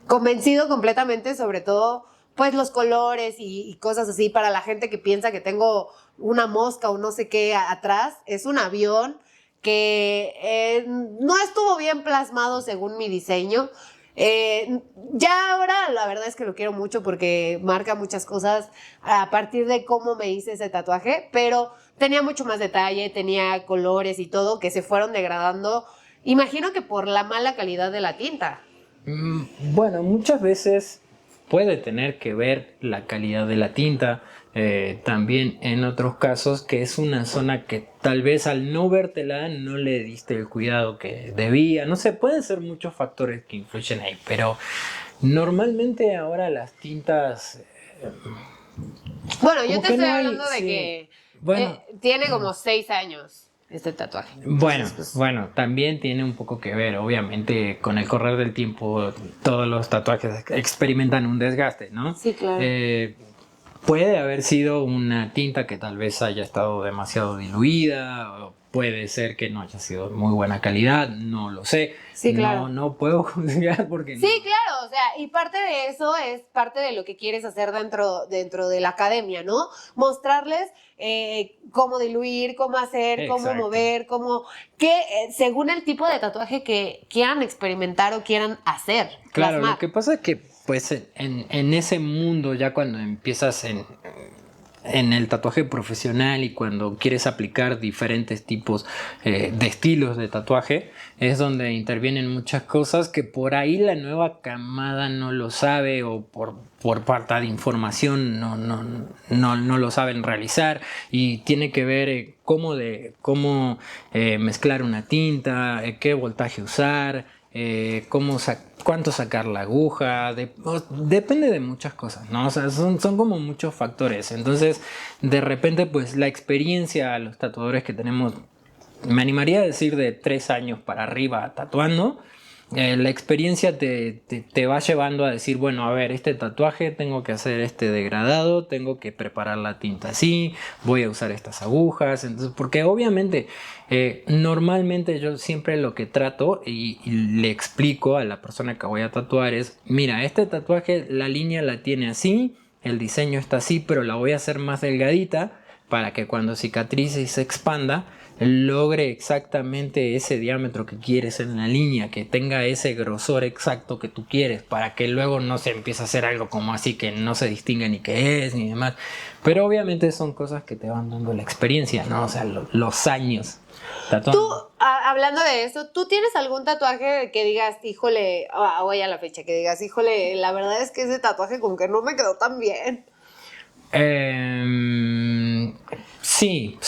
convencido completamente, sobre todo pues los colores y cosas así. Para la gente que piensa que tengo una mosca o no sé qué atrás, es un avión que no estuvo bien plasmado según mi diseño. Ya ahora la verdad es que lo quiero mucho porque marca muchas cosas a partir de cómo me hice ese tatuaje, pero tenía mucho más detalle, tenía colores y todo que se fueron degradando, imagino que por la mala calidad de la tinta. Bueno, muchas veces puede tener que ver la calidad de la tinta, también en otros casos que es una zona que tal vez al no vértela no le diste el cuidado que debía, no sé, pueden ser muchos factores que influyen ahí, pero normalmente ahora las tintas... Bueno, yo como te que estoy no hay, hablando de sí. que Bueno, tiene como 6 años. este tatuaje. Bueno, Entonces, pues, bueno, también tiene un poco que ver, obviamente, con el correr del tiempo, todos los tatuajes experimentan un desgaste, ¿no? sí, claro. Puede haber sido una tinta que tal vez haya estado demasiado diluida, o puede ser que no haya sido de muy buena calidad, no lo sé. Sí, claro. No puedo juzgar porque Sí, claro, o sea, y parte de eso es parte de lo que quieres hacer dentro de la academia, ¿no? Mostrarles cómo diluir, cómo hacer, cómo Exacto. mover, según el tipo de tatuaje que quieran experimentar o quieran hacer. Claro, plasmar. lo que pasa es que pues en ese mundo ya cuando empiezas en el tatuaje profesional y cuando quieres aplicar diferentes tipos de estilos de tatuaje, es donde intervienen muchas cosas que por ahí la nueva camada no lo sabe o por falta de información no lo saben realizar y tiene que ver cómo mezclar una tinta, qué voltaje usar, cuánto sacar la aguja, depende de muchas cosas, ¿no? O sea, son como muchos factores. Entonces, de repente, pues la experiencia a los tatuadores que tenemos, me animaría a decir de 3 años para arriba tatuando, la experiencia te va llevando a decir, bueno, a ver, este tatuaje tengo que hacer este degradado, tengo que preparar la tinta así, voy a usar estas agujas, entonces, porque obviamente normalmente yo siempre lo que trato y le explico a la persona que voy a tatuar es, mira, este tatuaje la línea la tiene así, el diseño está así, pero la voy a hacer más delgadita para que cuando cicatrice y se expanda logre exactamente ese diámetro que quieres en la línea, que tenga ese grosor exacto que tú quieres, para que luego no se empiece a hacer algo como así que no se distingue ni qué es ni demás. Pero obviamente son cosas que te van dando la experiencia, ¿no? O sea, los años tatuando. Tú, hablando de eso, ¿tú tienes algún tatuaje que digas, híjole, voy a la fecha, que digas, híjole, la verdad es que ese tatuaje como que no me quedó tan bien? Sí,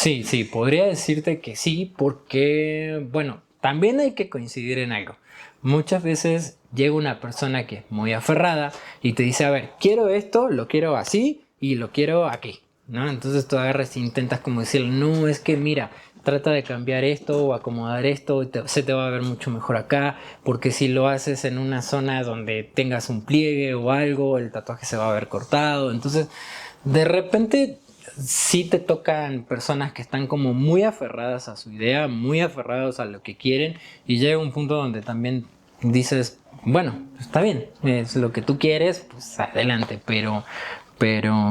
podría decirte que sí, porque, bueno, también hay que coincidir en algo. Muchas veces llega una persona que es muy aferrada y te dice, a ver, quiero esto, lo quiero así y lo quiero aquí, ¿no? Entonces tú agarras e intentas como decir, no, es que mira, trata de cambiar esto o acomodar esto y se te va a ver mucho mejor acá, porque si lo haces en una zona donde tengas un pliegue o algo, el tatuaje se va a ver cortado, entonces de repente sí te tocan personas que están como muy aferradas a su idea, muy aferrados a lo que quieren y llega un punto donde también dices, bueno, está bien, es lo que tú quieres, pues adelante, pero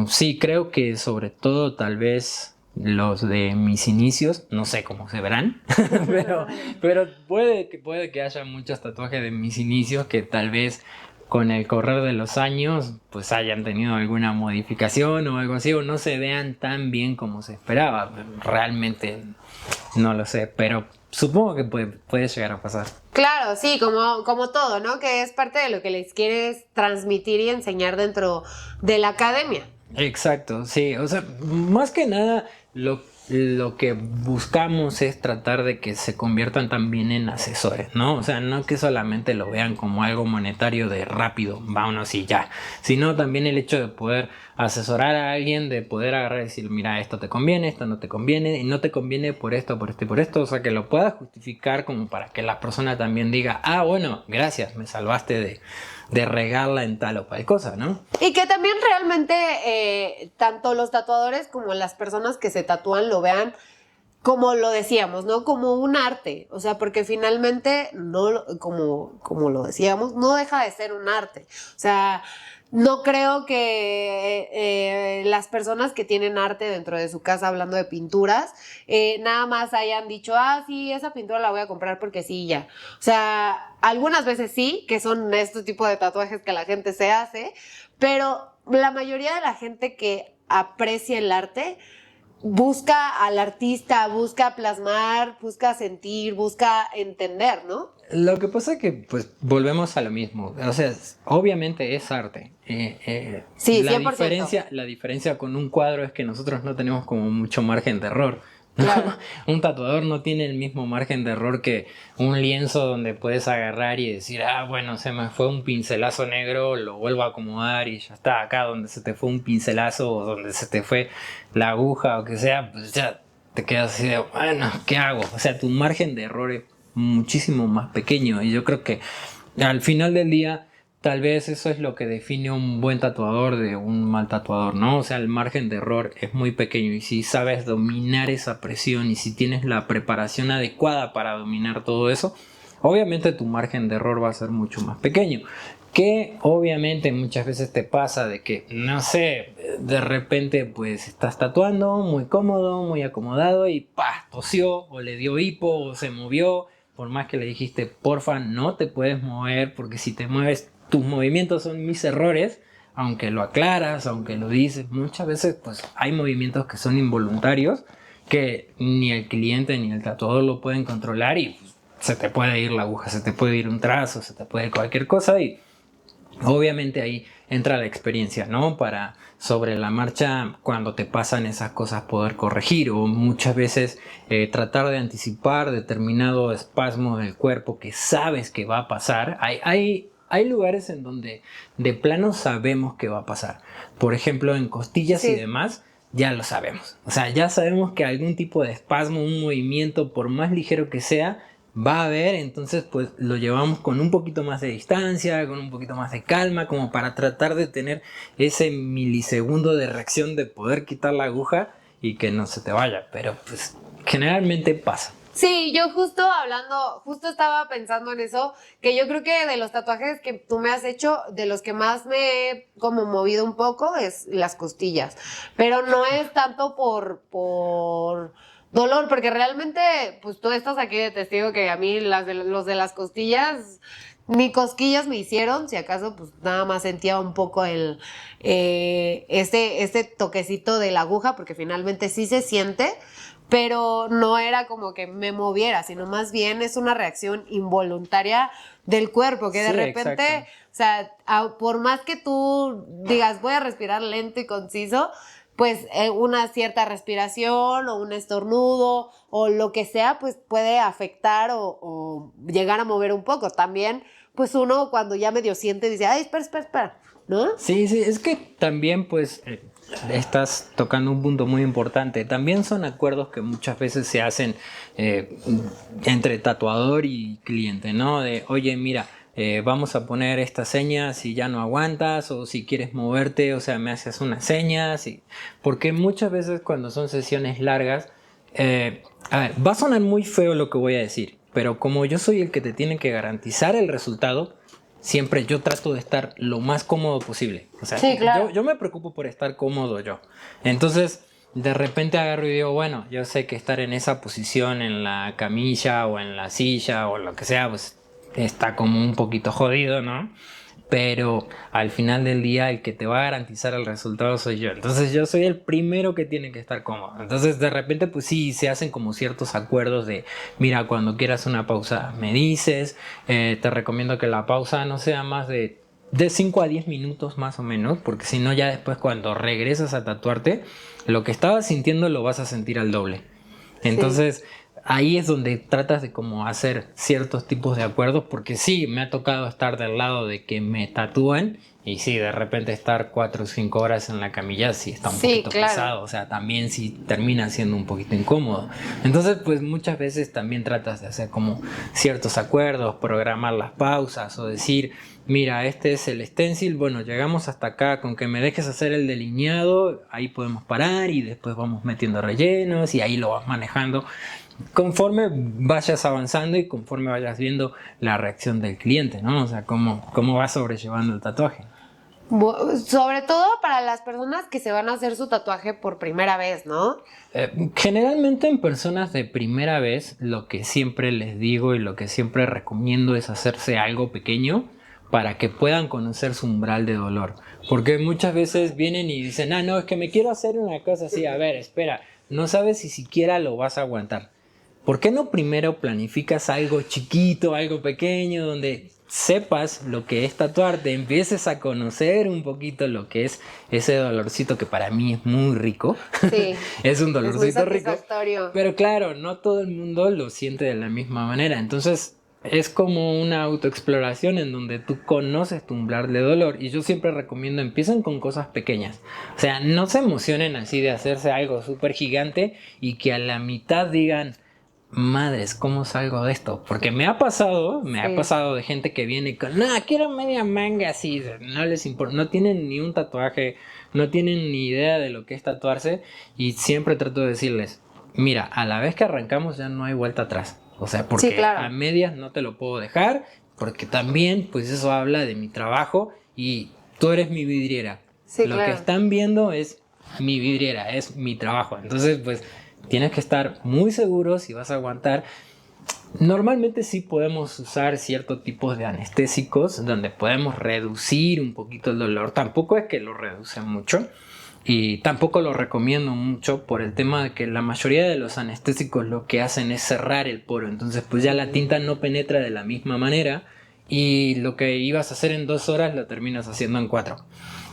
sí creo que sobre todo tal vez los de mis inicios, no sé cómo se verán, pero puede que haya muchos tatuajes de mis inicios que tal vez con el correr de los años pues hayan tenido alguna modificación o algo así o no se vean tan bien como se esperaba. Realmente no lo sé, pero supongo que puede llegar a pasar. Claro, sí, como todo, ¿no? Que es parte de lo que les quieres transmitir y enseñar dentro de la academia. Exacto, sí, o sea, más que nada lo que buscamos es tratar de que se conviertan también en asesores, ¿no? O sea, no que solamente lo vean como algo monetario de rápido, vámonos y ya, sino también el hecho de poder asesorar a alguien, de poder agarrar y decir, mira, esto te conviene, esto no te conviene, y no te conviene por esto, por esto y por esto, o sea, que lo puedas justificar como para que la persona también diga, ah, bueno, gracias, me salvaste de regarla en tal o cual cosa, ¿no? Y que también realmente tanto los tatuadores como las personas que se tatúan lo vean como lo decíamos, ¿no? Como un arte. O sea, porque finalmente, como lo decíamos, no deja de ser un arte. O sea, no creo que las personas que tienen arte dentro de su casa, hablando de pinturas, nada más hayan dicho, sí, esa pintura la voy a comprar porque sí, ya. O sea, algunas veces sí, que son este tipo de tatuajes que la gente se hace, pero la mayoría de la gente que aprecia el arte busca al artista, busca plasmar, busca sentir, busca entender, ¿no? Lo que pasa es que, pues, volvemos a lo mismo. O sea, obviamente es arte. Sí, la 100%. la diferencia con un cuadro es que nosotros no tenemos como mucho margen de error. ¿No? Claro. Un tatuador no tiene el mismo margen de error que un lienzo donde puedes agarrar y decir, bueno, se me fue un pincelazo negro, lo vuelvo a acomodar y ya está. Acá donde se te fue un pincelazo o donde se te fue la aguja o que sea, pues ya te quedas así de, bueno, ¿qué hago? O sea, tu margen de error es muchísimo más pequeño y yo creo que al final del día tal vez eso es lo que define un buen tatuador de un mal tatuador, ¿no? O sea, el margen de error es muy pequeño y si sabes dominar esa presión y si tienes la preparación adecuada para dominar todo eso, obviamente tu margen de error va a ser mucho más pequeño. Que obviamente muchas veces te pasa de que, no sé, de repente pues estás tatuando muy cómodo, muy acomodado y ¡pah! Tosió o le dio hipo o se movió. Por más que le dijiste, porfa, no te puedes mover porque si te mueves tus movimientos son mis errores, aunque lo aclaras, aunque lo dices, muchas veces pues hay movimientos que son involuntarios que ni el cliente ni el tatuador lo pueden controlar y pues, se te puede ir la aguja, se te puede ir un trazo, se te puede ir cualquier cosa y obviamente ahí entra la experiencia, ¿no? Para sobre la marcha, cuando te pasan esas cosas, poder corregir o muchas veces tratar de anticipar determinado espasmo del cuerpo que sabes que va a pasar. Hay lugares en donde de plano sabemos que va a pasar. Por ejemplo, en costillas y demás, ya lo sabemos. O sea, ya sabemos que algún tipo de espasmo, un movimiento, por más ligero que sea, va a haber, entonces pues lo llevamos con un poquito más de distancia, con un poquito más de calma, como para tratar de tener ese milisegundo de reacción de poder quitar la aguja y que no se te vaya, pero pues generalmente pasa. Sí, yo justo estaba pensando en eso, que yo creo que de los tatuajes que tú me has hecho, de los que más me he como movido un poco es las costillas, pero no es tanto por dolor, porque realmente, pues tú estás aquí de testigo que a mí los de las costillas, ni cosquillas me hicieron, si acaso, pues nada más sentía un poco este toquecito de la aguja, porque finalmente sí se siente, pero no era como que me moviera, sino más bien es una reacción involuntaria del cuerpo, que de repente, exacto. o sea, por más que tú digas voy a respirar lento y conciso, pues una cierta respiración o un estornudo o lo que sea, pues puede afectar o llegar a mover un poco. También, pues uno cuando ya medio siente dice, ay, espera, ¿no? Sí, es que también pues estás tocando un punto muy importante. También son acuerdos que muchas veces se hacen entre tatuador y cliente, ¿no? De, oye, mira, vamos a poner esta seña si ya no aguantas o si quieres moverte, o sea, me haces una seña. Porque muchas veces cuando son sesiones largas, a ver, va a sonar muy feo lo que voy a decir, pero como yo soy el que te tiene que garantizar el resultado, siempre yo trato de estar lo más cómodo posible. O sea, sí, claro. yo me preocupo por estar cómodo yo. Entonces, de repente agarro y digo, bueno, yo sé que estar en esa posición en la camilla o en la silla o lo que sea, pues está como un poquito jodido, ¿no? Pero al final del día el que te va a garantizar el resultado soy yo. Entonces yo soy el primero que tiene que estar cómodo. Entonces de repente pues sí, se hacen como ciertos acuerdos de, mira, cuando quieras una pausa me dices, te recomiendo que la pausa no sea más de 5 a 10 minutos más o menos, porque si no ya después cuando regresas a tatuarte, lo que estabas sintiendo lo vas a sentir al doble. Entonces... Sí. Ahí es donde tratas de como hacer ciertos tipos de acuerdos, porque sí, me ha tocado estar del lado de que me tatúan y sí, de repente estar 4 o 5 horas en la camilla sí está un poquito pesado, o sea, también sí termina siendo un poquito incómodo. Entonces, pues muchas veces también tratas de hacer como ciertos acuerdos, programar las pausas o decir, mira, este es el stencil, bueno, llegamos hasta acá, con que me dejes hacer el delineado, ahí podemos parar y después vamos metiendo rellenos y ahí lo vas manejando. Conforme vayas avanzando y conforme vayas viendo la reacción del cliente, ¿no? O sea, cómo va sobrellevando el tatuaje. Sobre todo para las personas que se van a hacer su tatuaje por primera vez, ¿no? Generalmente en personas de primera vez, lo que siempre les digo y lo que siempre recomiendo es hacerse algo pequeño para que puedan conocer su umbral de dolor. Porque muchas veces vienen y dicen, no, es que me quiero hacer una cosa así. A ver, espera, no sabes si siquiera lo vas a aguantar. ¿Por qué no primero planificas algo chiquito, algo pequeño, donde sepas lo que es tatuarte, empieces a conocer un poquito lo que es ese dolorcito que para mí es muy rico? Sí. Es un dolorcito es muy rico. Pero claro, no todo el mundo lo siente de la misma manera. Entonces, es como una autoexploración en donde tú conoces tu umbral de dolor. Y yo siempre recomiendo, empiecen con cosas pequeñas. O sea, no se emocionen así de hacerse algo súper gigante y que a la mitad digan, madres, ¿cómo salgo de esto? Porque me ha pasado de gente que viene con, no, quiero media manga así, no les importa, no tienen ni un tatuaje, no tienen ni idea de lo que es tatuarse, y siempre trato de decirles, mira, a la vez que arrancamos ya no hay vuelta atrás. O sea, porque Sí, claro. a medias no te lo puedo dejar, porque también, pues eso habla de mi trabajo y tú eres mi vidriera. Sí, Lo claro. que están viendo es mi vidriera, es mi trabajo. Entonces, pues tienes que estar muy seguro si vas a aguantar. Normalmente sí podemos usar ciertos tipos de anestésicos donde podemos reducir un poquito el dolor. Tampoco es que lo reduce mucho. Y tampoco lo recomiendo mucho por el tema de que la mayoría de los anestésicos lo que hacen es cerrar el poro. Entonces pues ya la tinta no penetra de la misma manera y lo que ibas a hacer en 2 horas lo terminas haciendo en 4.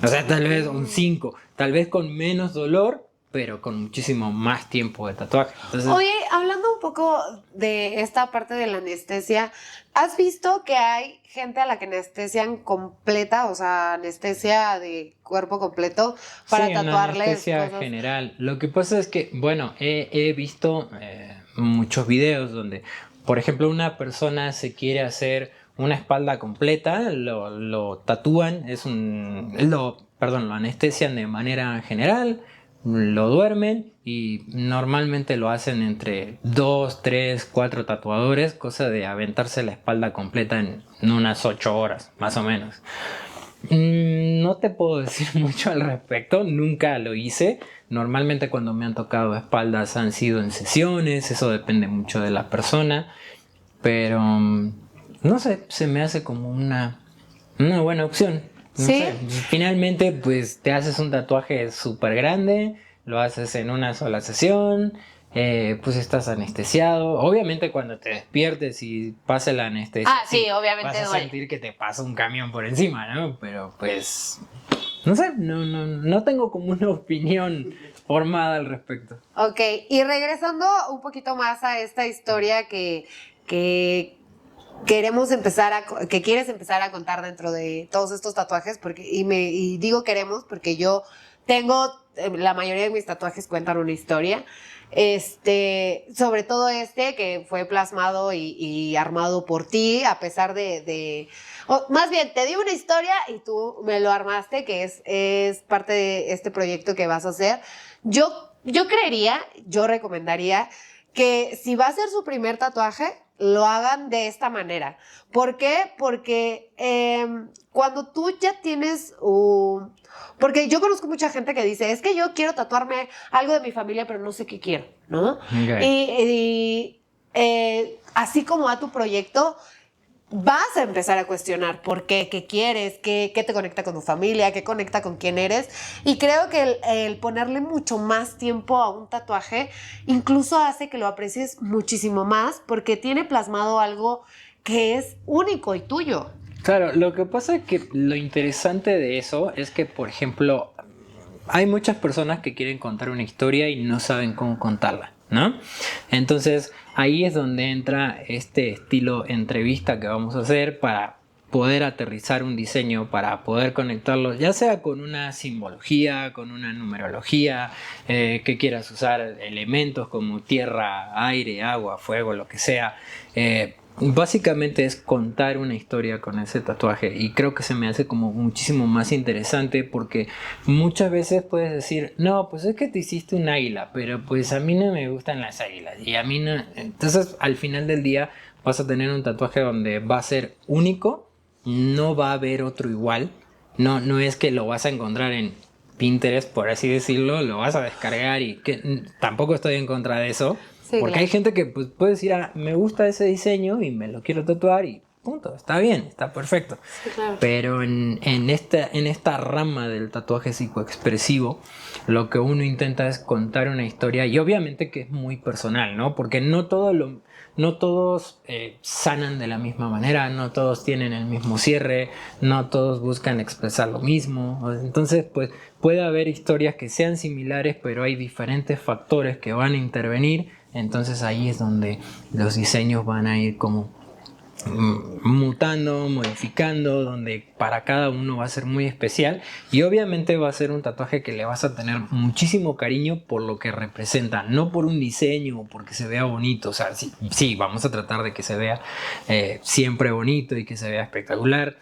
O sea, tal vez un 5, tal vez con menos dolor, pero con muchísimo más tiempo de tatuaje. Entonces, Oye, hablando un poco de esta parte de la anestesia, ¿has visto que hay gente a la que anestesian completa, o sea, anestesia de cuerpo completo para sí, una tatuarles anestesia cosas? general. Lo que pasa es que, bueno, he visto muchos videos donde, por ejemplo, una persona se quiere hacer una espalda completa, lo tatúan, lo anestesian de manera general, lo duermen y normalmente lo hacen entre 2, 3, 4 tatuadores, cosa de aventarse la espalda completa en unas 8 horas, más o menos. No te puedo decir mucho al respecto, nunca lo hice. Normalmente cuando me han tocado espaldas han sido en sesiones, eso depende mucho de la persona, pero no sé, se me hace como una buena opción. No ¿Sí? sé, finalmente pues te haces un tatuaje súper grande, lo haces en una sola sesión, pues estás anestesiado. Obviamente cuando te despiertes y pase la anestesia, Ah, sí, obviamente vas a duele. sentir que te pasa un camión por encima, ¿no? Pero pues, no sé, no tengo como una opinión formada al respecto. Ok, y regresando un poquito más a esta historia que que quieres empezar a contar dentro de todos estos tatuajes, y digo queremos porque yo tengo, la mayoría de mis tatuajes cuentan una historia, sobre todo que fue plasmado y armado por ti, a pesar más bien, te di una historia y tú me lo armaste, que es parte de este proyecto que vas a hacer. Yo recomendaría que si va a ser su primer tatuaje, lo hagan de esta manera. ¿Por qué? Porque cuando tú ya tienes porque yo conozco mucha gente que dice, es que yo quiero tatuarme algo de mi familia, pero no sé qué quiero, ¿no? Okay. Así como va tu proyecto, vas a empezar a cuestionar por qué quieres, qué te conecta con tu familia, qué conecta con quién eres. Y creo que el ponerle mucho más tiempo a un tatuaje incluso hace que lo aprecies muchísimo más porque tiene plasmado algo que es único y tuyo. Claro, lo que pasa es que lo interesante de eso es que, por ejemplo, hay muchas personas que quieren contar una historia y no saben cómo contarla, ¿no? Entonces ahí es donde entra este estilo entrevista que vamos a hacer para poder aterrizar un diseño, para poder conectarlo ya sea con una simbología, con una numerología, que quieras usar elementos como tierra, aire, agua, fuego, lo que sea. Básicamente es contar una historia con ese tatuaje y creo que se me hace como muchísimo más interesante porque muchas veces puedes decir, no, pues es que te hiciste un águila, pero pues a mí no me gustan las águilas y a mí no. Entonces al final del día vas a tener un tatuaje donde va a ser único, no va a haber otro igual, no es que lo vas a encontrar en Pinterest, por así decirlo, lo vas a descargar y que tampoco estoy en contra de eso. Sí, porque claro. hay gente que pues, puede decir, me gusta ese diseño y me lo quiero tatuar y punto, está bien, está perfecto. Sí, claro. Pero en esta rama del tatuaje psicoexpresivo, lo que uno intenta es contar una historia y obviamente que es muy personal, ¿no? Porque no todos sanan de la misma manera, no todos tienen el mismo cierre, no todos buscan expresar lo mismo. Entonces, pues puede haber historias que sean similares, pero hay diferentes factores que van a intervenir. Entonces ahí es donde los diseños van a ir como mutando, modificando, donde para cada uno va a ser muy especial y obviamente va a ser un tatuaje que le vas a tener muchísimo cariño por lo que representa, no por un diseño o porque se vea bonito. O sea, sí, vamos a tratar de que se vea siempre bonito y que se vea espectacular,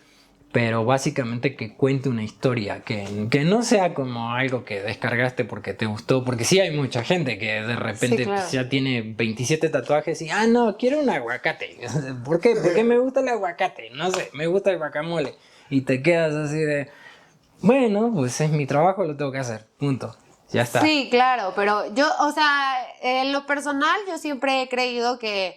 pero básicamente que cuente una historia, que no sea como algo que descargaste porque te gustó, porque sí hay mucha gente que de repente Sí, claro. pues, ya tiene 27 tatuajes y, no, quiero un aguacate. ¿Por qué? Porque me gusta el aguacate, no sé, me gusta el guacamole. Y te quedas así de, bueno, pues es mi trabajo, lo tengo que hacer, punto, ya está. Sí, claro, pero yo, o sea, en lo personal yo siempre he creído que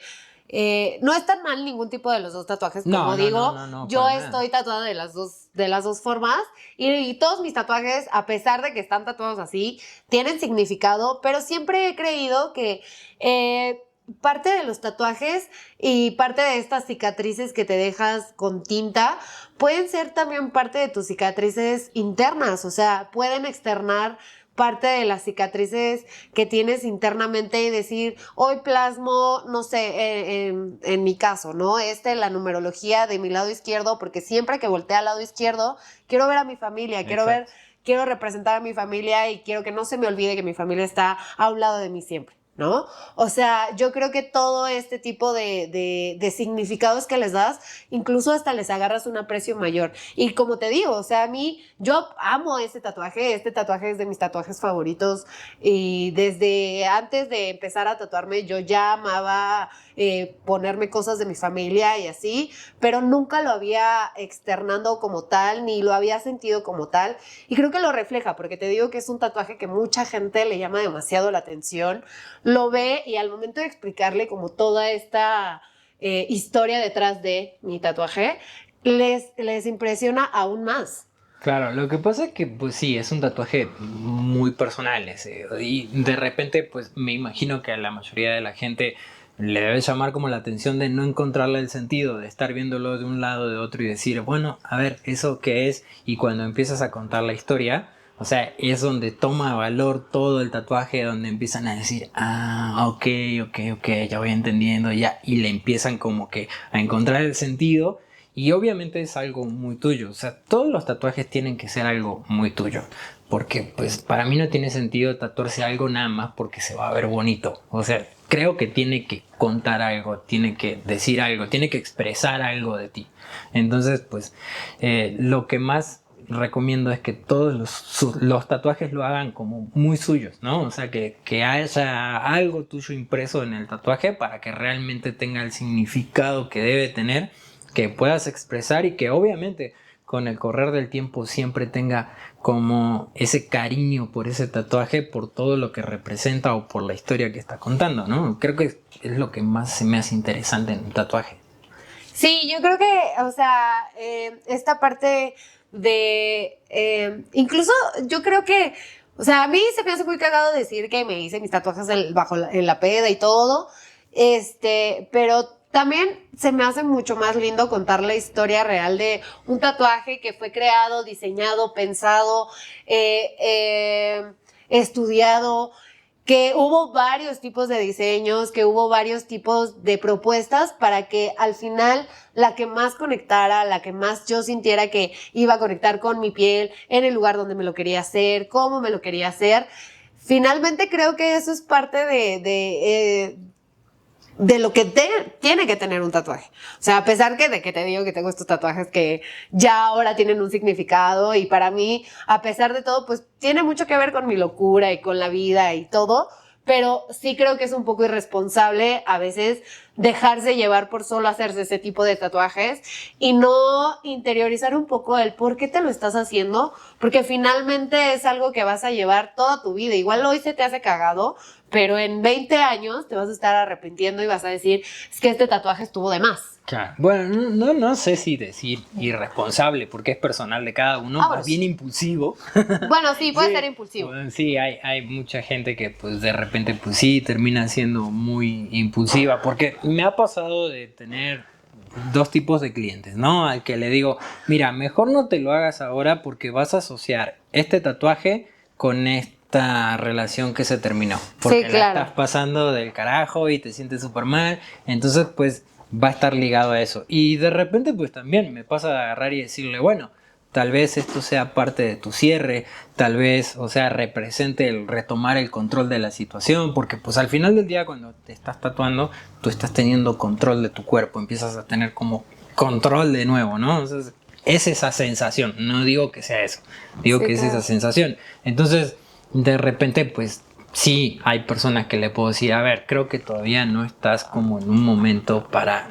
no es tan mal ningún tipo de los dos tatuajes, como No, digo, no, yo para nada. estoy tatuada de las dos formas y todos mis tatuajes, a pesar de que están tatuados así, tienen significado, pero siempre he creído que parte de los tatuajes y parte de estas cicatrices que te dejas con tinta pueden ser también parte de tus cicatrices internas, o sea, pueden externar parte de las cicatrices que tienes internamente y decir, hoy plasmo, no sé, en mi caso, ¿no? La numerología de mi lado izquierdo, porque siempre que volteo al lado izquierdo, quiero ver a mi familia, quiero representar a mi familia y quiero que no se me olvide que mi familia está a un lado de mí siempre, ¿no? O sea, yo creo que todo este tipo de significados que les das, incluso hasta les agarras un aprecio mayor. Y como te digo, o sea, a mí, yo amo este tatuaje es de mis tatuajes favoritos y desde antes de empezar a tatuarme yo ya amaba ponerme cosas de mi familia y así, pero nunca lo había externado como tal, ni lo había sentido como tal, y creo que lo refleja, porque te digo que es un tatuaje que mucha gente le llama demasiado la atención, lo ve y al momento de explicarle como toda esta historia detrás de mi tatuaje, les impresiona aún más. Claro, lo que pasa es que, pues sí, es un tatuaje muy personal ese, y de repente, pues me imagino que a la mayoría de la gente le debe llamar como la atención de no encontrarle el sentido, de estar viéndolo de un lado, de otro y decir, bueno, a ver, ¿eso qué es? Y cuando empiezas a contar la historia, o sea, es donde toma valor todo el tatuaje, donde empiezan a decir, ok, ya voy entendiendo, ya, y le empiezan como que a encontrar el sentido. Y obviamente es algo muy tuyo, o sea, todos los tatuajes tienen que ser algo muy tuyo, porque pues para mí no tiene sentido tatuarse algo nada más porque se va a ver bonito, o sea, creo que tiene que contar algo, tiene que decir algo, tiene que expresar algo de ti. Entonces, pues, lo que más recomiendo es que todos los tatuajes lo hagan como muy suyos, ¿no? O sea, que haya algo tuyo impreso en el tatuaje para que realmente tenga el significado que debe tener, que puedas expresar y que obviamente con el correr del tiempo siempre tenga como ese cariño por ese tatuaje, por todo lo que representa o por la historia que está contando, ¿no? Creo que es lo que más se me hace interesante en un tatuaje. Sí, yo creo que, o sea, esta parte incluso yo creo que, o sea, a mí se me hace muy cagado decir que me hice mis tatuajes en la peda y todo, pero también se me hace mucho más lindo contar la historia real de un tatuaje que fue creado, diseñado, pensado, estudiado, que hubo varios tipos de diseños, que hubo varios tipos de propuestas para que al final la que más conectara, la que más yo sintiera que iba a conectar con mi piel, en el lugar donde me lo quería hacer, cómo me lo quería hacer. Finalmente creo que eso es parte de lo que tiene que tener un tatuaje. O sea, a pesar de que te digo que tengo estos tatuajes que ya ahora tienen un significado y para mí, a pesar de todo, pues tiene mucho que ver con mi locura y con la vida y todo, pero sí creo que es un poco irresponsable a veces dejarse llevar por solo hacerse ese tipo de tatuajes y no interiorizar un poco el por qué te lo estás haciendo, porque finalmente es algo que vas a llevar toda tu vida. Igual hoy se te hace cagado, pero en 20 años te vas a estar arrepintiendo y vas a decir, es que este tatuaje estuvo de más. Claro. Bueno, no sé si decir irresponsable, porque es personal de cada uno, más bien impulsivo. Bueno, sí, puede Sí. ser impulsivo. Bueno, sí, hay mucha gente que pues de repente pues sí termina siendo muy impulsiva, porque me ha pasado de tener dos tipos de clientes, ¿no? Al que le digo, mira, mejor no te lo hagas ahora porque vas a asociar este tatuaje con esta relación que se terminó, porque Sí, claro. la estás pasando del carajo y te sientes súper mal, entonces pues va a estar ligado a eso. Y de repente pues también me pasa de agarrar y decirle, bueno, tal vez esto sea parte de tu cierre, tal vez, o sea, represente el retomar el control de la situación, porque pues al final del día cuando te estás tatuando, tú estás teniendo control de tu cuerpo, empiezas a tener como control de nuevo, ¿no? Entonces, es esa sensación, no digo que sea eso, digo Sí, que claro. es esa sensación. Entonces, de repente, pues sí, hay personas que le puedo decir, a ver, creo que todavía no estás como en un momento para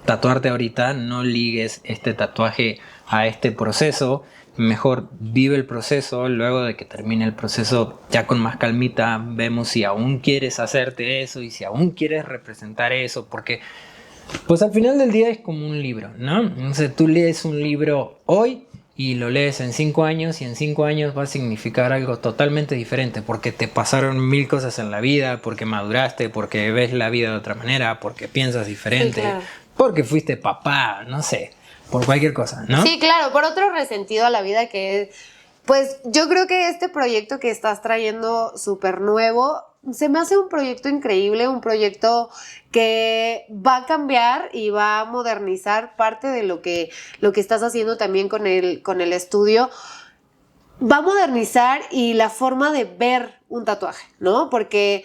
tatuarte ahorita, no ligues este tatuaje a este proceso, mejor vive el proceso, luego de que termine el proceso ya con más calmita vemos si aún quieres hacerte eso y si aún quieres representar eso, porque pues al final del día es como un libro, ¿no? Entonces tú lees un libro hoy y lo lees en 5 años y en 5 años va a significar algo totalmente diferente porque te pasaron 1000 cosas en la vida, porque maduraste, porque ves la vida de otra manera, porque piensas diferente, Sí, claro. porque fuiste papá, no sé, por cualquier cosa, ¿no? Sí, claro, por otro resentido a la vida que es, pues yo creo que este proyecto que estás trayendo súper nuevo, se me hace un proyecto increíble, un proyecto que va a cambiar y va a modernizar parte de lo que estás haciendo también con el estudio. Va a modernizar y la forma de ver un tatuaje, ¿no? Porque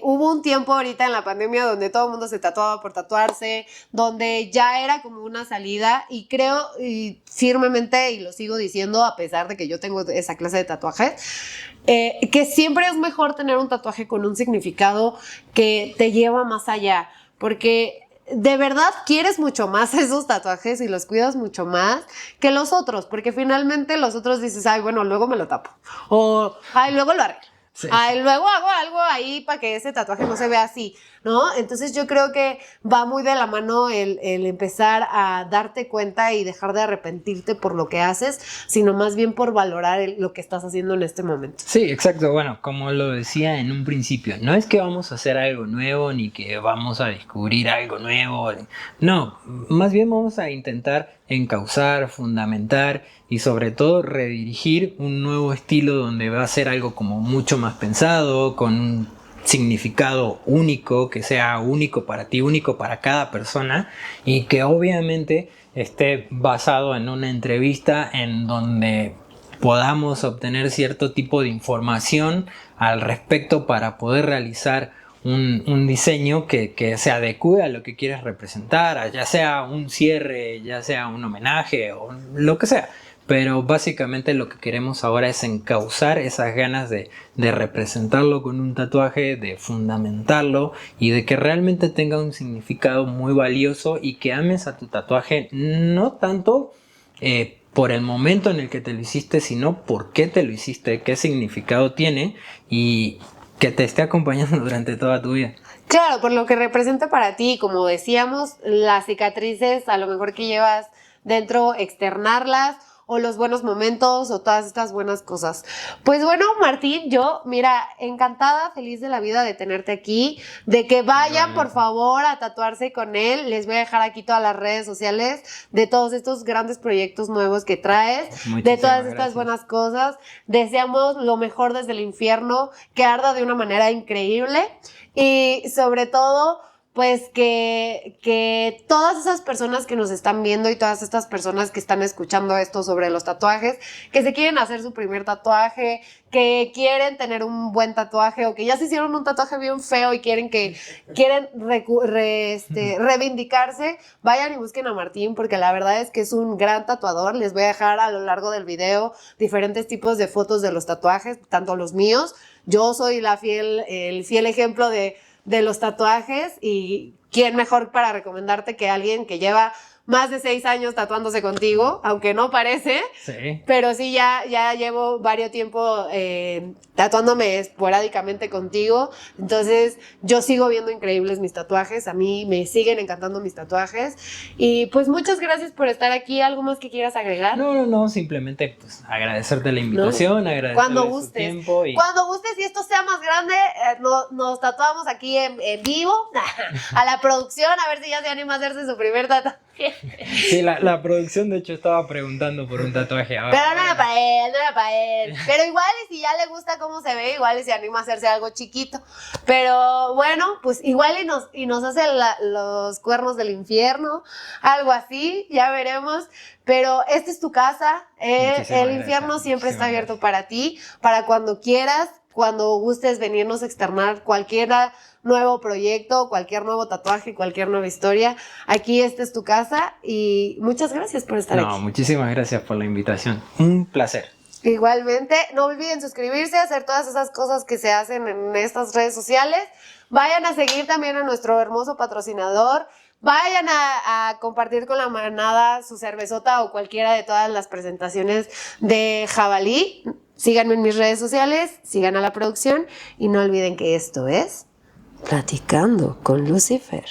hubo un tiempo ahorita en la pandemia donde todo el mundo se tatuaba por tatuarse, donde ya era como una salida y creo y firmemente, y lo sigo diciendo a pesar de que yo tengo esa clase de tatuajes, que siempre es mejor tener un tatuaje con un significado que te lleva más allá, porque de verdad quieres mucho más esos tatuajes y los cuidas mucho más que los otros, porque finalmente los otros dices, ay, bueno, luego me lo tapo, o ay, luego lo arreglo. Sí. Ay, luego hago algo ahí para que ese tatuaje no se vea así, ¿no? Entonces yo creo que va muy de la mano el empezar a darte cuenta y dejar de arrepentirte por lo que haces, sino más bien por valorar lo que estás haciendo en este momento. Sí, exacto. Bueno, como lo decía en un principio, no es que vamos a hacer algo nuevo ni que vamos a descubrir algo nuevo. No, más bien vamos a intentar encauzar, fundamentar y sobre todo redirigir un nuevo estilo donde va a ser algo como mucho más pensado, con un significado único, que sea único para ti, único para cada persona y que obviamente esté basado en una entrevista en donde podamos obtener cierto tipo de información al respecto para poder realizar un diseño que se adecue a lo que quieres representar, ya sea un cierre, ya sea un homenaje o lo que sea. Pero básicamente lo que queremos ahora es encauzar esas ganas de representarlo con un tatuaje, de fundamentarlo y de que realmente tenga un significado muy valioso y que ames a tu tatuaje no tanto por el momento en el que te lo hiciste, sino por qué te lo hiciste, qué significado tiene y que te esté acompañando durante toda tu vida. Claro, por lo que representa para ti, como decíamos, las cicatrices a lo mejor que llevas dentro, externarlas, o los buenos momentos, o todas estas buenas cosas. Pues bueno, Martín, yo, mira, encantada, feliz de la vida de tenerte aquí, de que vayan, por favor, a tatuarse con él. Les voy a dejar aquí todas las redes sociales de todos estos grandes proyectos nuevos que traes, de todas estas buenas cosas. Deseamos lo mejor desde el infierno, que arda de una manera increíble y sobre todo pues que todas esas personas que nos están viendo y todas estas personas que están escuchando esto sobre los tatuajes, que se quieren hacer su primer tatuaje, que quieren tener un buen tatuaje o que ya se hicieron un tatuaje bien feo y quieren reivindicarse, vayan y busquen a Martín porque la verdad es que es un gran tatuador. Les voy a dejar a lo largo del video diferentes tipos de fotos de los tatuajes, tanto los míos. Yo soy el fiel ejemplo de los tatuajes y quién mejor para recomendarte que alguien que lleva más de 6 años tatuándose contigo, aunque no parece, sí. Pero sí ya llevo varios tiempo tatuándome esporádicamente contigo, entonces yo sigo viendo increíbles mis tatuajes, a mí me siguen encantando mis tatuajes y pues muchas gracias por estar aquí. ¿Algo más que quieras agregar? No, simplemente pues agradecerte la invitación, agradecerle Cuando su gustes. tiempo y Cuando gustes y esto sea más grande, nos tatuamos aquí en vivo a la producción, a ver si ya se anima a hacerse su primer tatuaje. Sí, la producción de hecho estaba preguntando por un tatuaje ahora. Pero no era para él. Pero igual y si ya le gusta cómo se ve, igual y se anima a hacerse algo chiquito. Pero bueno, pues igual y nos hace los cuernos del infierno, algo así, ya veremos. Pero esta es tu casa, el infierno siempre está abierto para ti, para cuando quieras, cuando gustes venirnos a externar cualquier nuevo proyecto, cualquier nuevo tatuaje, cualquier nueva historia. Aquí esta es tu casa y muchas gracias por estar aquí. No, muchísimas gracias por la invitación. Un placer. Igualmente, no olviden suscribirse, hacer todas esas cosas que se hacen en estas redes sociales. Vayan a seguir también a nuestro hermoso patrocinador. Vayan a compartir con la manada su cervezota o cualquiera de todas las presentaciones de Jabalí. Síganme en mis redes sociales, sigan a la producción y no olviden que esto es Platicando con Lucifer.